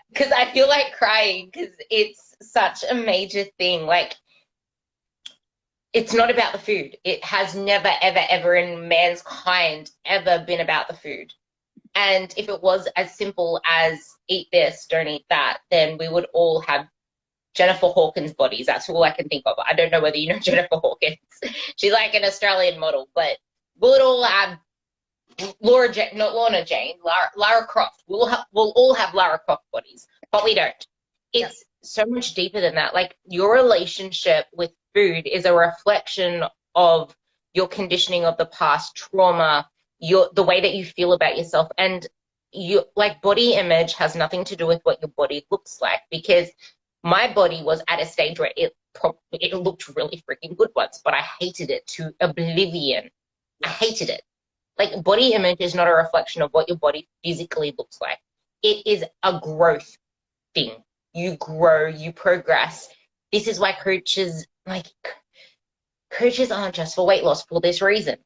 because I feel like crying because it's such a major thing. Like, it's not about the food. It has never, ever, ever in man's kind ever been about the food. And if it was as simple as eat this, don't eat that, then we would all have Jennifer Hawkins bodies. That's all I can think of. I don't know whether you know Jennifer Hawkins. She's like an Australian model, but we'll all have not Lorna Jane, Lara Croft. We'll all have Lara Croft bodies, but we don't. It's so much deeper than that. Like, your relationship with food is a reflection of your conditioning of the past, trauma, the way that you feel about yourself. And you, like, body image has nothing to do with what your body looks like, because my body was at a stage where it looked really freaking good once, but I hated it to oblivion. I hated it. Like, body image is not a reflection of what your body physically looks like. It is a growth thing. You grow, you progress. This is why coaches aren't just for weight loss for this reason.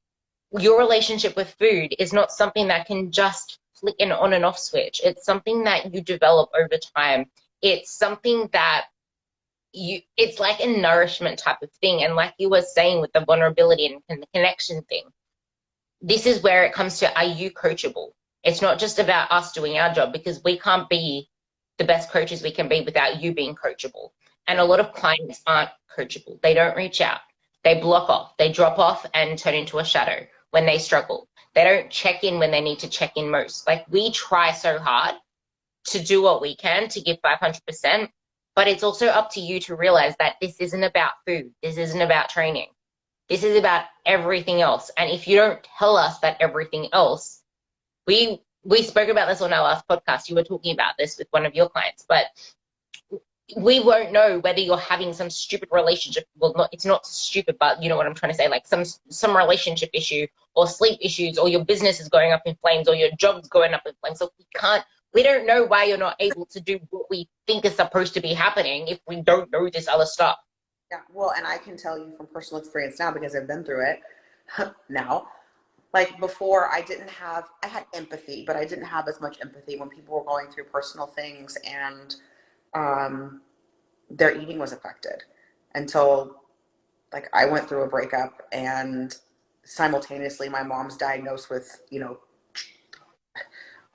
Your relationship with food is not something that can just flick an on and off switch. It's something that you develop over time. It's something that it's like a nourishment type of thing. And like you were saying with the vulnerability and the connection thing, this is where it comes to, are you coachable? It's not just about us doing our job, because we can't be the best coaches we can be without you being coachable. And a lot of clients aren't coachable. They don't reach out. They block off. They drop off and turn into a shadow when they struggle. They don't check in when they need to check in most. Like, we try so hard to do what we can to give 500%, but it's also up to you to realize that this isn't about food. This isn't about training. This is about everything else. And if you don't tell us that everything else, we spoke about this on our last podcast. You were talking about this with one of your clients, but we won't know whether you're having some stupid relationship. Well, it's not stupid, but you know what I'm trying to say, like some relationship issue or sleep issues, or your business is going up in flames, or your job's going up in flames. So we don't know why you're not able to do what we think is supposed to be happening if we don't know this other stuff. Yeah, well, and I can tell you from personal experience now, because I've been through it now. Like, before, I had empathy, but I didn't have as much empathy when people were going through personal things and their eating was affected, until, like, I went through a breakup, and simultaneously my mom's diagnosed with,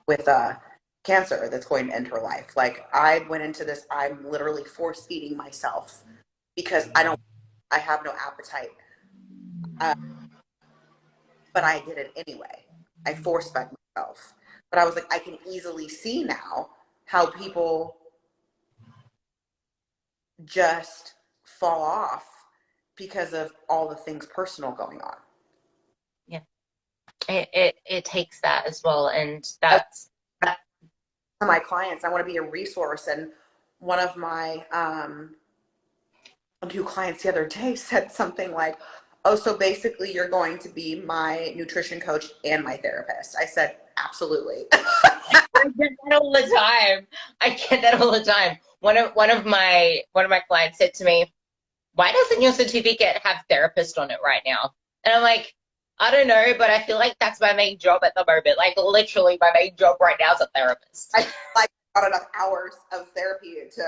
with cancer that's going to end her life. Like, I went into this, I'm literally force feeding myself because I have no appetite. But I did it anyway. I force fed myself. But I was like, I can easily see now how people just fall off because of all the things personal going on. Yeah. It takes that as well. And that's for my clients, I want to be a resource. And one of my new clients the other day said something like, oh, so basically you're going to be my nutrition coach and my therapist. I said, absolutely. I get that all the time. I get that all the time. One of my clients said to me, why doesn't your certificate have therapist on it right now? And I'm like, I don't know, but I feel like that's my main job at the moment. Like, literally my main job right now is a therapist. I like not enough hours of therapy to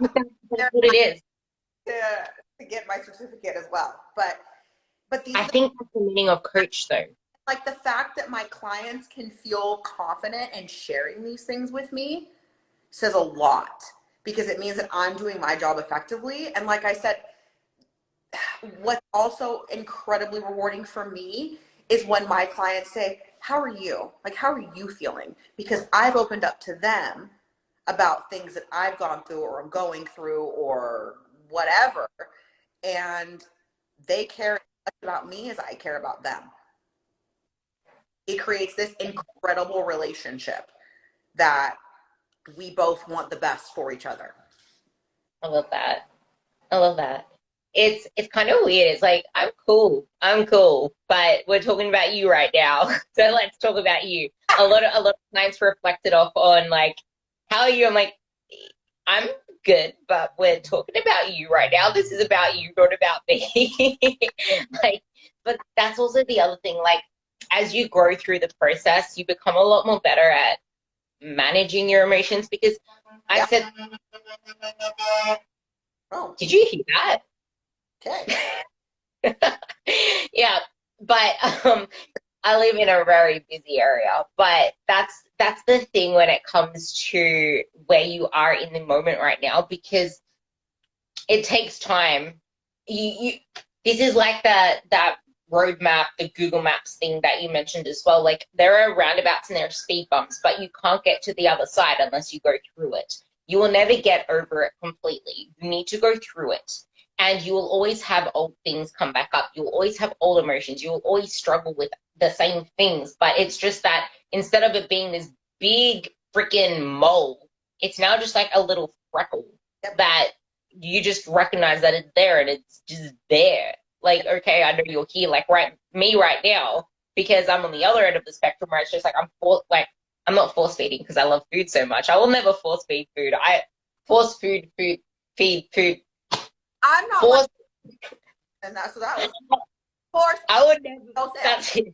That's what it is. To get my certificate as well. But I think that's the meaning of coach, though. Like, the fact that my clients can feel confident in sharing these things with me says a lot, because it means that I'm doing my job effectively. And like I said, what's also incredibly rewarding for me is when my clients say, how are you? Like, how are you feeling? Because I've opened up to them about things that I've gone through or I'm going through or whatever. And they care as much about me as I care about them. It creates this incredible relationship that we both want the best for each other. I love that. I love that. It's kind of weird. It's like, I'm cool, but we're talking about you right now. So let's talk about you. A lot of clients reflected off on, like, how are you? I'm like, I'm good, but we're talking about you right now. This is about you, not about me. Like, but that's also the other thing. Like, as you grow through the process, you become a lot more better at managing your emotions because I Yeah. said, Oh, did you hear that? okay. Yeah, but I live in a very busy area, but that's the thing when it comes to where you are in the moment right now because it takes time. You this is like that roadmap, the Google Maps thing that you mentioned as well. Like there are roundabouts and there are speed bumps, but you can't get to the other side unless you go through it. You will never get over it completely. You need to go through it. And you will always have old things come back up. You'll always have old emotions. You will always struggle with the same things. But it's just that instead of it being this big freaking mole, it's now just like a little freckle that you just recognize that it's there and it's just there. Like, okay, I know you're here, like me right now, because I'm on the other end of the spectrum where it's just like I'm not force feeding because I love food so much. I will never force feed food. I force feed food. I'm not Force. and that's what that was. Force. I would never. That's it.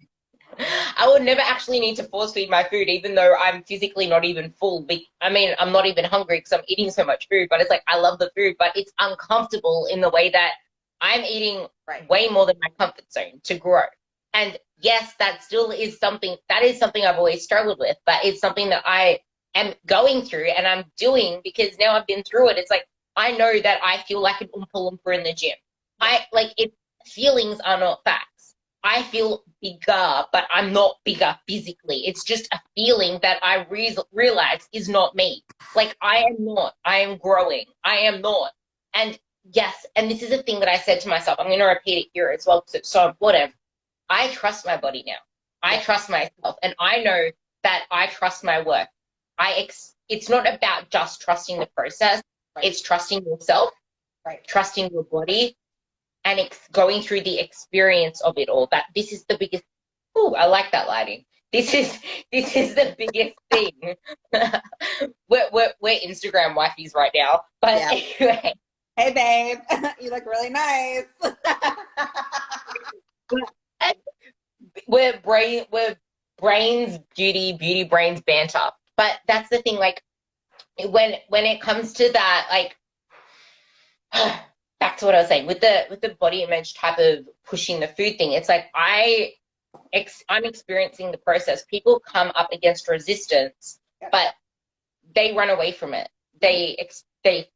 I would never actually need to force feed my food, even though I'm physically not even full. I mean, I'm not even hungry because I'm eating so much food, but it's like I love the food, but it's uncomfortable in the way that I'm eating way more than my comfort zone to grow. And yes, that still is something I've always struggled with, but it's something that I am going through and I'm doing because now I've been through it. It's like I know that I feel like an Oompa Loompa in the gym. Feelings are not facts. I feel bigger, but I'm not bigger physically. It's just a feeling that I realize is not me. Like, I am not. I am growing. I am not. And yes, and this is a thing that I said to myself. I'm going to repeat it here as well because it's so important. I trust my body now. I trust myself. And I know that I trust my work. It's not about just trusting the process. It's trusting yourself, trusting your body, and going through the experience of it all. That this is the biggest. Oh, I like that lighting. This is the biggest thing. we're Instagram wifeys right now, but anyway. Hey babe, you look really nice. we're brains beauty brains banter. But that's the thing. Like when it comes to that, like. Back to what I was saying with the body image type of pushing the food thing. It's like I'm experiencing the process. People come up against resistance, but they run away from it. They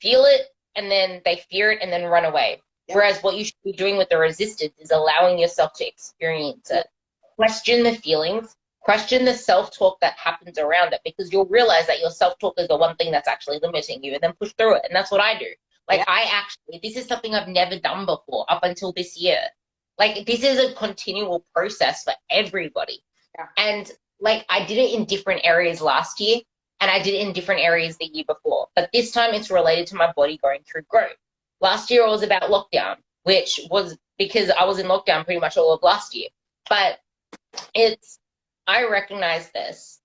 feel it and then they fear it and then run away. Whereas what you should be doing with the resistance is allowing yourself to experience it. Question the feelings, question the self-talk that happens around it, because you'll realize that your self-talk is the one thing that's actually limiting you, and then push through it. And that's what I do. Like this is something I've never done before up until this year. Like this is a continual process for everybody. And like I did it in different areas last year and I did it in different areas the year before. But this time it's related to my body going through growth. Last year it was about lockdown, which was because I was in lockdown pretty much all of last year. But I recognize this.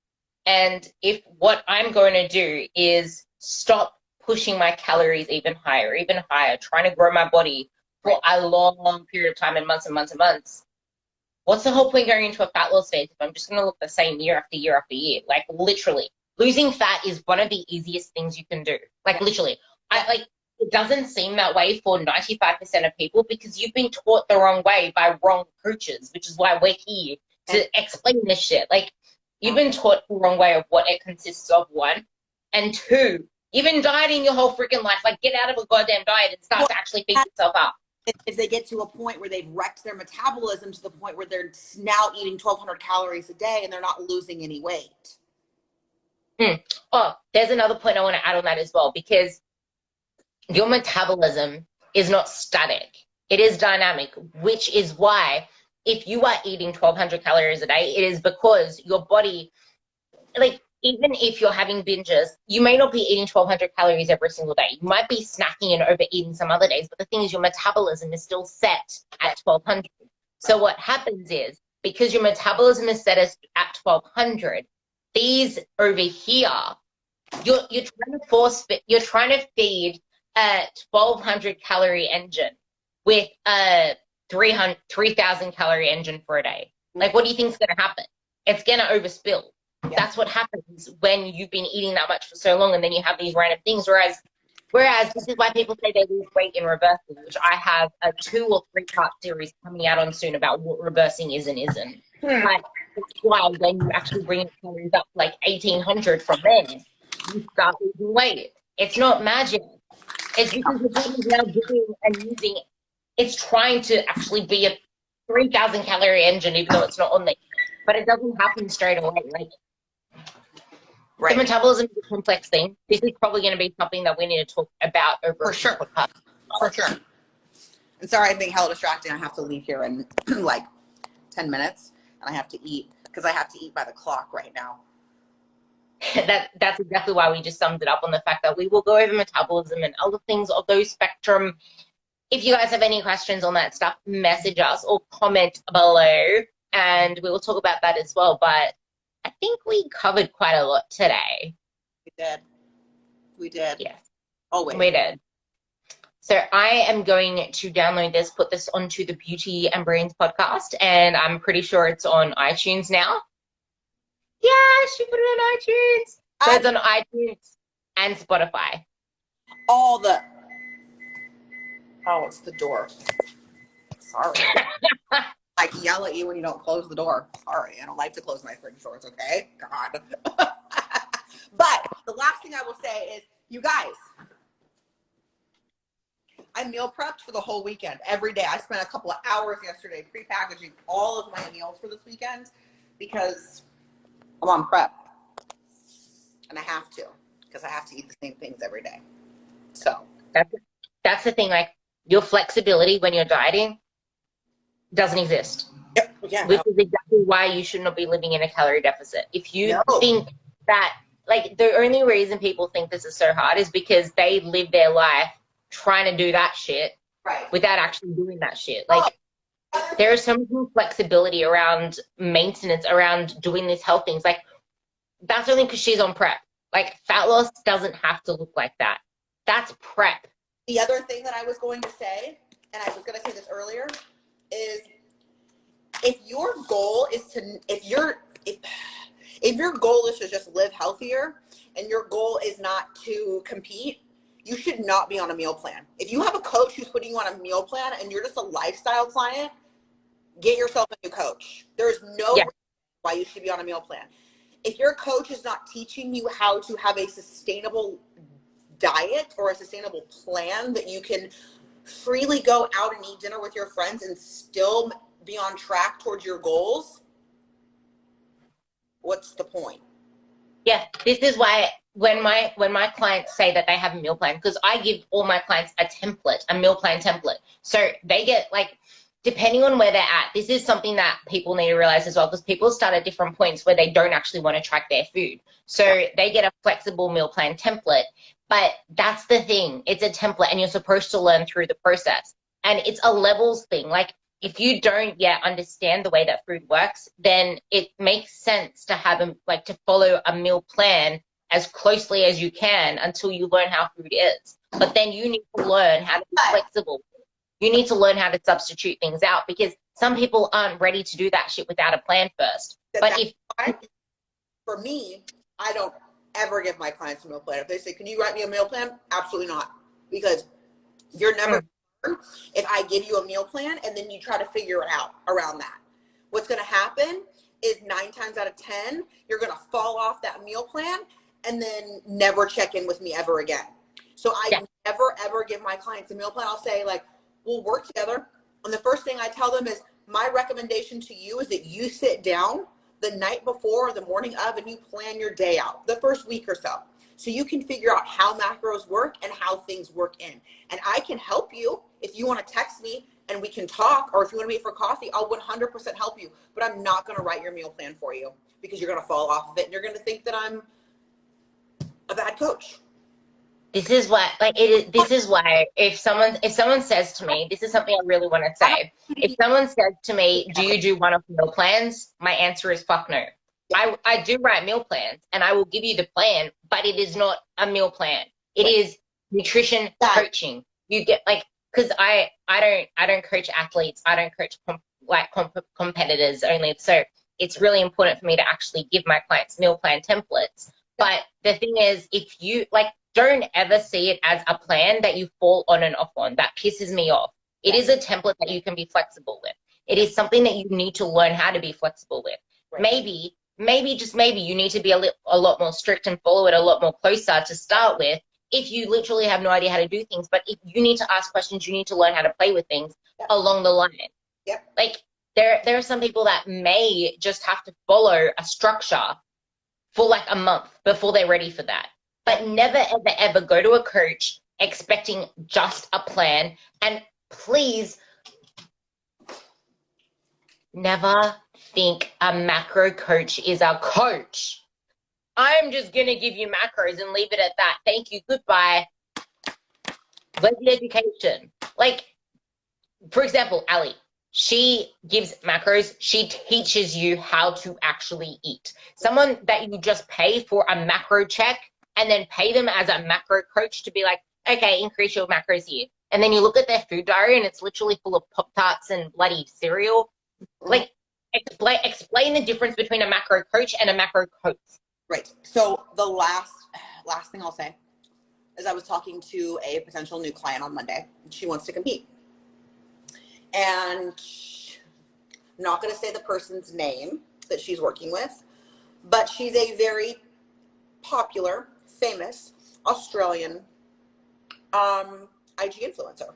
And if what I'm going to do is stop pushing my calories even higher, trying to grow my body for a long, long period of time and months and months and months. What's the whole point going into a fat loss phase if I'm just going to look the same year after year after year? Like literally, losing fat is one of the easiest things you can do. Like literally, it doesn't seem that way for 95% of people because you've been taught the wrong way by wrong coaches, which is why we're here to explain this shit. Like you've been taught the wrong way of what it consists of, one, and two, you've been dieting your whole freaking life. Like, get out of a goddamn diet and start to actually feed yourself up. If they get to a point where they've wrecked their metabolism to the point where they're now eating 1,200 calories a day and they're not losing any weight. Oh, there's another point I want to add on that as well, because your metabolism is not static. It is dynamic, which is why if you are eating 1,200 calories a day, it is because your body, like, even if you're having binges, you may not be eating 1,200 calories every single day. You might be snacking and overeating some other days, but the thing is your metabolism is still set at 1,200. So what happens is, because your metabolism is set at 1,200, these over here You're trying to feed a 1,200 calorie engine with a 3,000 calorie engine for a day. Like, what do you think is going to happen? It's going to overspill. Yeah. That's what happens when you've been eating that much for so long, and then you have these random things. Whereas this is why people say they lose weight in reversing, which I have a 2 or 3-part series coming out on soon about what reversing is and isn't. But that's why when you actually bring calories up like 1,800 from there, you start losing weight. It's not magic. It's because your body's now doing and using. It's trying to actually be a 3,000 calorie engine, even though it's not on there. But it doesn't happen straight away. Like, Right. the metabolism is a complex thing. This is probably going to be something that we need to talk about over For sure. podcast. For sure. And sorry, I'm being hella distracting. I have to leave here in like 10 minutes, and I have to eat because I have to eat by the clock right now. That's exactly why we just summed it up on the fact that we will go over metabolism and other things of those spectrum. If you guys have any questions on that stuff, message us or comment below, and we will talk about that as well. But I think we covered quite a lot today. We did. Yes. Always. We did. So I am going to download this, put this onto the Beauty and Brains podcast, and I'm pretty sure it's on iTunes now. Yeah, she put it on iTunes. So it's on iTunes and Spotify. Oh, it's the door. Sorry. I yell at you when you don't close the door. Sorry, I don't like to close my fridge doors, okay? God. But the last thing I will say is, you guys, I meal prepped for the whole weekend, every day. I spent a couple of hours yesterday pre-packaging all of my meals for this weekend because I'm on prep. And I have to, because I have to eat the same things every day. So. That's the thing, like, your flexibility when you're dieting doesn't exist. Yep. Yeah. Which is exactly why you should not be living in a calorie deficit. If you think that, like, the only reason people think this is so hard is because they live their life trying to do that shit without actually doing that shit. Like, there is so much more flexibility around maintenance, around doing these health things. Like, that's only because she's on prep. Like, fat loss doesn't have to look like that. That's prep. The other thing that I was going to say, and I was going to say this earlier, is if your goal is to, if your goal is to just live healthier and your goal is not to compete, you should not be on a meal plan. If you have a coach who's putting you on a meal plan and you're just a lifestyle client, get yourself a new coach. There's no reason why you should be on a meal plan. If your coach is not teaching you how to have a sustainable diet or a sustainable plan that you can freely go out and eat dinner with your friends and still be on track towards your goals, what's the point? Yeah, this is why when my clients say that they have a meal plan, because I give all my clients a template, a meal plan template. So they get, like, depending on where they're at, this is something that people need to realize as well, because people start at different points where they don't actually want to track their food. So they get a flexible meal plan template. But that's the thing. It's a template, and you're supposed to learn through the process. And it's a levels thing. Like, if you don't yet understand the way that food works, then it makes sense to have to follow a meal plan as closely as you can until you learn how food is. But then you need to learn how to be flexible. You need to learn how to substitute things out, because some people aren't ready to do that shit without a plan first. For me, I don't ever give my clients a meal plan. If they say, can you write me a meal plan? Absolutely not. Because you're never if I give you a meal plan and then you try to figure it out around that. What's going to happen is 9 times out of 10, you're going to fall off that meal plan and then never check in with me ever again. So I never, ever give my clients a meal plan. I'll say, like, we'll work together. And the first thing I tell them is, my recommendation to you is that you sit down the night before or the morning of and you plan your day out the first week or so you can figure out how macros work and how things work in. And I can help you if you want to text me and we can talk, or if you want to meet for coffee, I'll 100% help you. But I'm not going to write your meal plan for you, because you're going to fall off of it and you're going to think that I'm a bad coach. This is why, this is why if someone says to me, this is something I really want to say. If someone says to me, do you do one-off meal plans? My answer is fuck no. I do write meal plans and I will give you the plan, but it is not a meal plan. It is nutrition coaching. You get like, because I don't coach athletes. I don't coach competitors only. So it's really important for me to actually give my clients meal plan templates. But the thing is, if you like, don't ever see it as a plan that you fall on and off on. That pisses me off. It is a template that you can be flexible with. It is something that you need to learn how to be flexible with. Maybe just maybe you need to be a lot more strict and follow it a lot more closer to start with if you literally have no idea how to do things. But if you need to ask questions, you need to learn how to play with things along the line. Like there are some people that may just have to follow a structure for like a month before they're ready for that. But never, ever, ever go to a coach expecting just a plan. And please never think a macro coach is a coach. I'm just going to give you macros and leave it at that. Thank you. Goodbye. Where's the education? Like, for example, Ali, she gives macros. She teaches you how to actually eat. Someone that you just pay for a macro check and then pay them as a macro coach to be like, okay, increase your macros here. And then you look at their food diary and it's literally full of Pop-Tarts and bloody cereal. Like, explain the difference between a macro coach and a macro coach. Right. So the last thing I'll say is I was talking to a potential new client on Monday. She wants to compete. And I'm not going to say the person's name that she's working with, but she's a very popular, famous Australian IG influencer.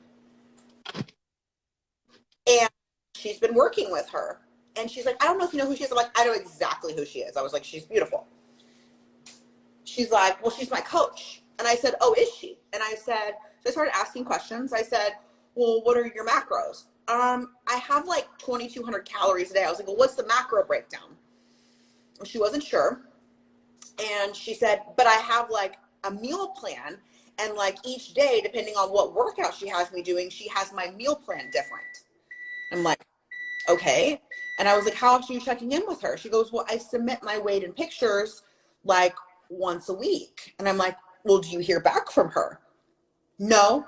And she's been working with her. And she's like, I don't know if you know who she is. I'm like, I know exactly who she is. I was like, she's beautiful. She's like, well, she's my coach. And I said, oh, is she? And I said, so I started asking questions. I said, well, what are your macros? I have like 2,200 calories a day. I was like, well, what's the macro breakdown? And she wasn't sure. And she said, but I have like a meal plan. And like each day, depending on what workout she has me doing, she has my meal plan different. I'm like, okay. And I was like, how often are you checking in with her? She goes, well, I submit my weight and pictures like once a week. And I'm like, well, do you hear back from her? No.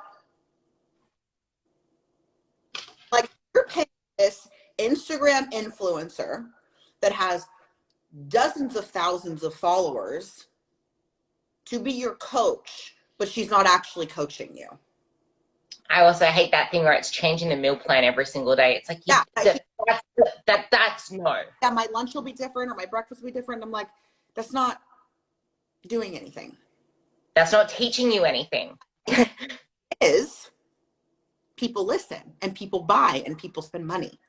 Like, you're paying this Instagram influencer that has dozens of thousands of followers to be your coach, but she's not actually coaching you. I also hate that thing where it's changing the meal plan every single day. It's like, that's no. Yeah, my lunch will be different or my breakfast will be different. I'm like, that's not doing anything. That's not teaching you anything. It is. People listen and people buy and people spend money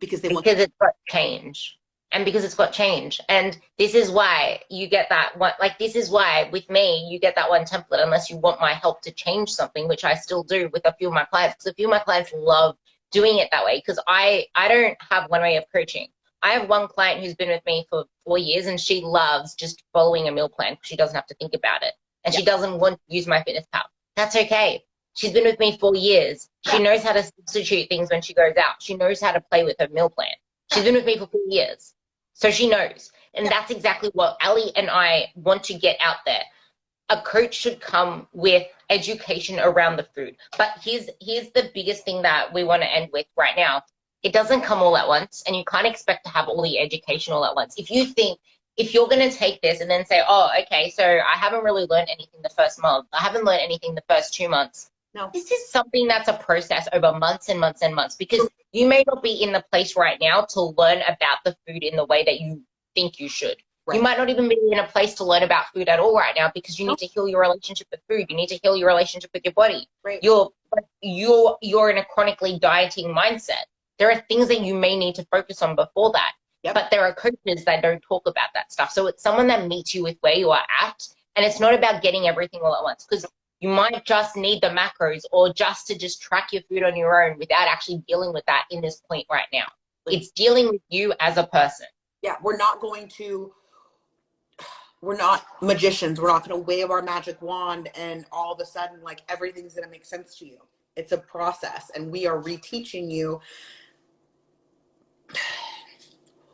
because it's got change. And because it's got change. And this is why you get that one, like this is why with me, you get that one template unless you want my help to change something, which I still do with a few of my clients, because a few of my clients love doing it that way, because I don't have one way of coaching. I have one client who's been with me for 4 years and she loves just following a meal plan because she doesn't have to think about it. And she doesn't want to use MyFitnessPal. That's okay. She's been with me 4 years. She knows how to substitute things when she goes out. She knows how to play with her meal plan. She's been with me for 4 years. So she knows. And that's exactly what Ali and I want to get out there. A coach should come with education around the food. But here's the biggest thing that we want to end with right now. It doesn't come all at once, and you can't expect to have all the education all at once. If you're going to take this and then say, oh, okay, so I haven't really learned anything the first month. I haven't learned anything the first 2 months. No. This is something that's a process over months and months and months, because you may not be in the place right now to learn about the food in the way that you think you should. Right. You might not even be in a place to learn about food at all right now, because you need to heal your relationship with food. You need to heal your relationship with your body. Right. You're in a chronically dieting mindset. There are things that you may need to focus on before that. Yep. But there are coaches that don't talk about that stuff. So it's someone that meets you with where you are at. And it's not about getting everything all at once, because you might just need the macros or just track your food on your own without actually dealing with that in this point right now. It's dealing with you as a person. Yeah, we're not magicians. We're not going to wave our magic wand and all of a sudden, like, everything's going to make sense to you. It's a process, and we are reteaching you.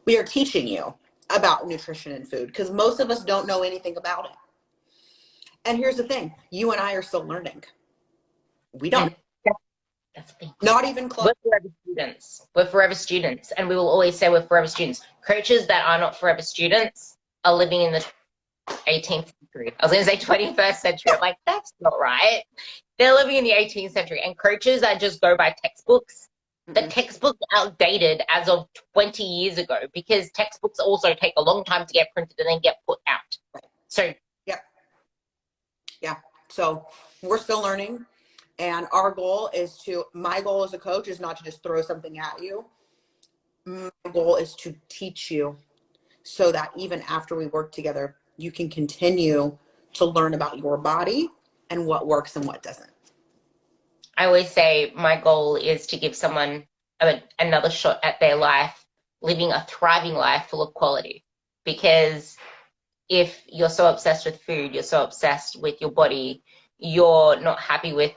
We are teaching you about nutrition and food, because most of us don't know anything about it. And here's the thing, you and I are still learning. We don't. That's the thing. Not even close. We're forever students. We're forever students. And we will always say we're forever students. Coaches that are not forever students are living in the 18th century. I was going to say 21st century. I'm like, that's not right. They're living in the 18th century. And coaches that just go by textbooks, the textbooks outdated as of 20 years ago, because textbooks also take a long time to get printed and then get put out. Right. So yeah. So we're still learning. And our goal is my goal as a coach is not to just throw something at you. My goal is to teach you so that even after we work together, you can continue to learn about your body and what works and what doesn't. I always say my goal is to give someone another shot at their life, living a thriving life full of quality. Because if you're so obsessed with food, you're so obsessed with your body, you're not happy with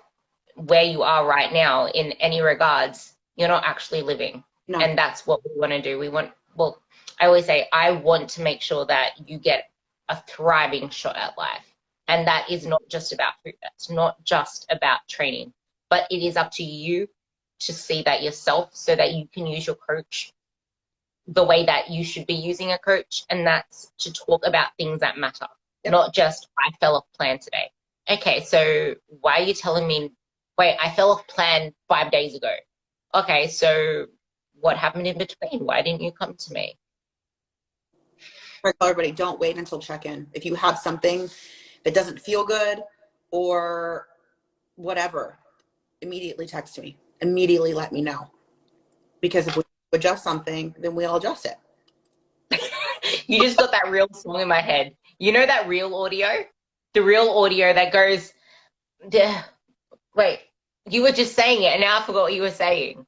where you are right now in any regards, you're not actually living. No. And that's what we want to do. I always say, I want to make sure that you get a thriving shot at life. And that is not just about food. That's not just about training. But it is up to you to see that yourself so that you can use your coach the way that you should be using a coach. And that's to talk about things that matter, not just, I fell off plan today. Okay, so why are you telling me, wait, I fell off plan 5 days ago? Okay, so what happened in between? Why didn't you come to me? I tell everybody, don't wait until check-in. If you have something that doesn't feel good or whatever, immediately text me. Immediately let me know. Because if we adjust something, then we'll adjust it. You just got that real song in my head. You know that real audio? The real audio that goes, wait, you were just saying it and now I forgot what you were saying.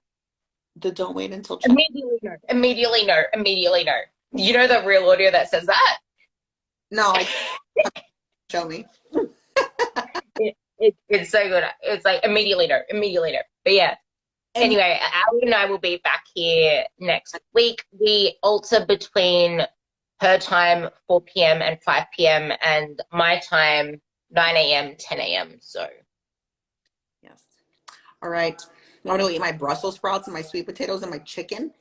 Don't wait until check-in. Immediately no, immediately no, immediately no. You know the real audio that says that? No, show me. It's so good. It's like immediately no, immediately no. But yeah. Anyway, Ali and I will be back here next week. We alter between her time, 4 p.m. and 5 p.m. and my time, 9 a.m., 10 a.m. So. Yes. All right. I'm going to eat my Brussels sprouts and my sweet potatoes and my chicken.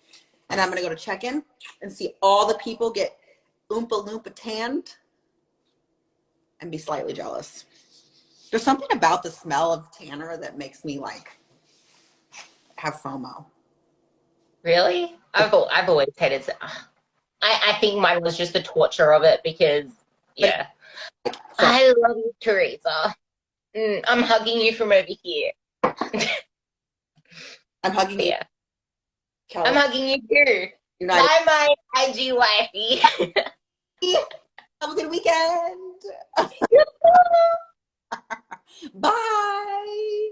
And I'm going to go to check-in and see all the people get Oompa Loompa tanned and be slightly jealous. There's something about the smell of tanner that makes me like have FOMO. Really? I've always hated it. I think mine was just the torture of it because, yeah. So, I love you, Teresa. I'm hugging you from over here. I'm hugging you. Yeah. I'm hugging you too. United. Bye, my IG wifey. Have a good weekend. Bye.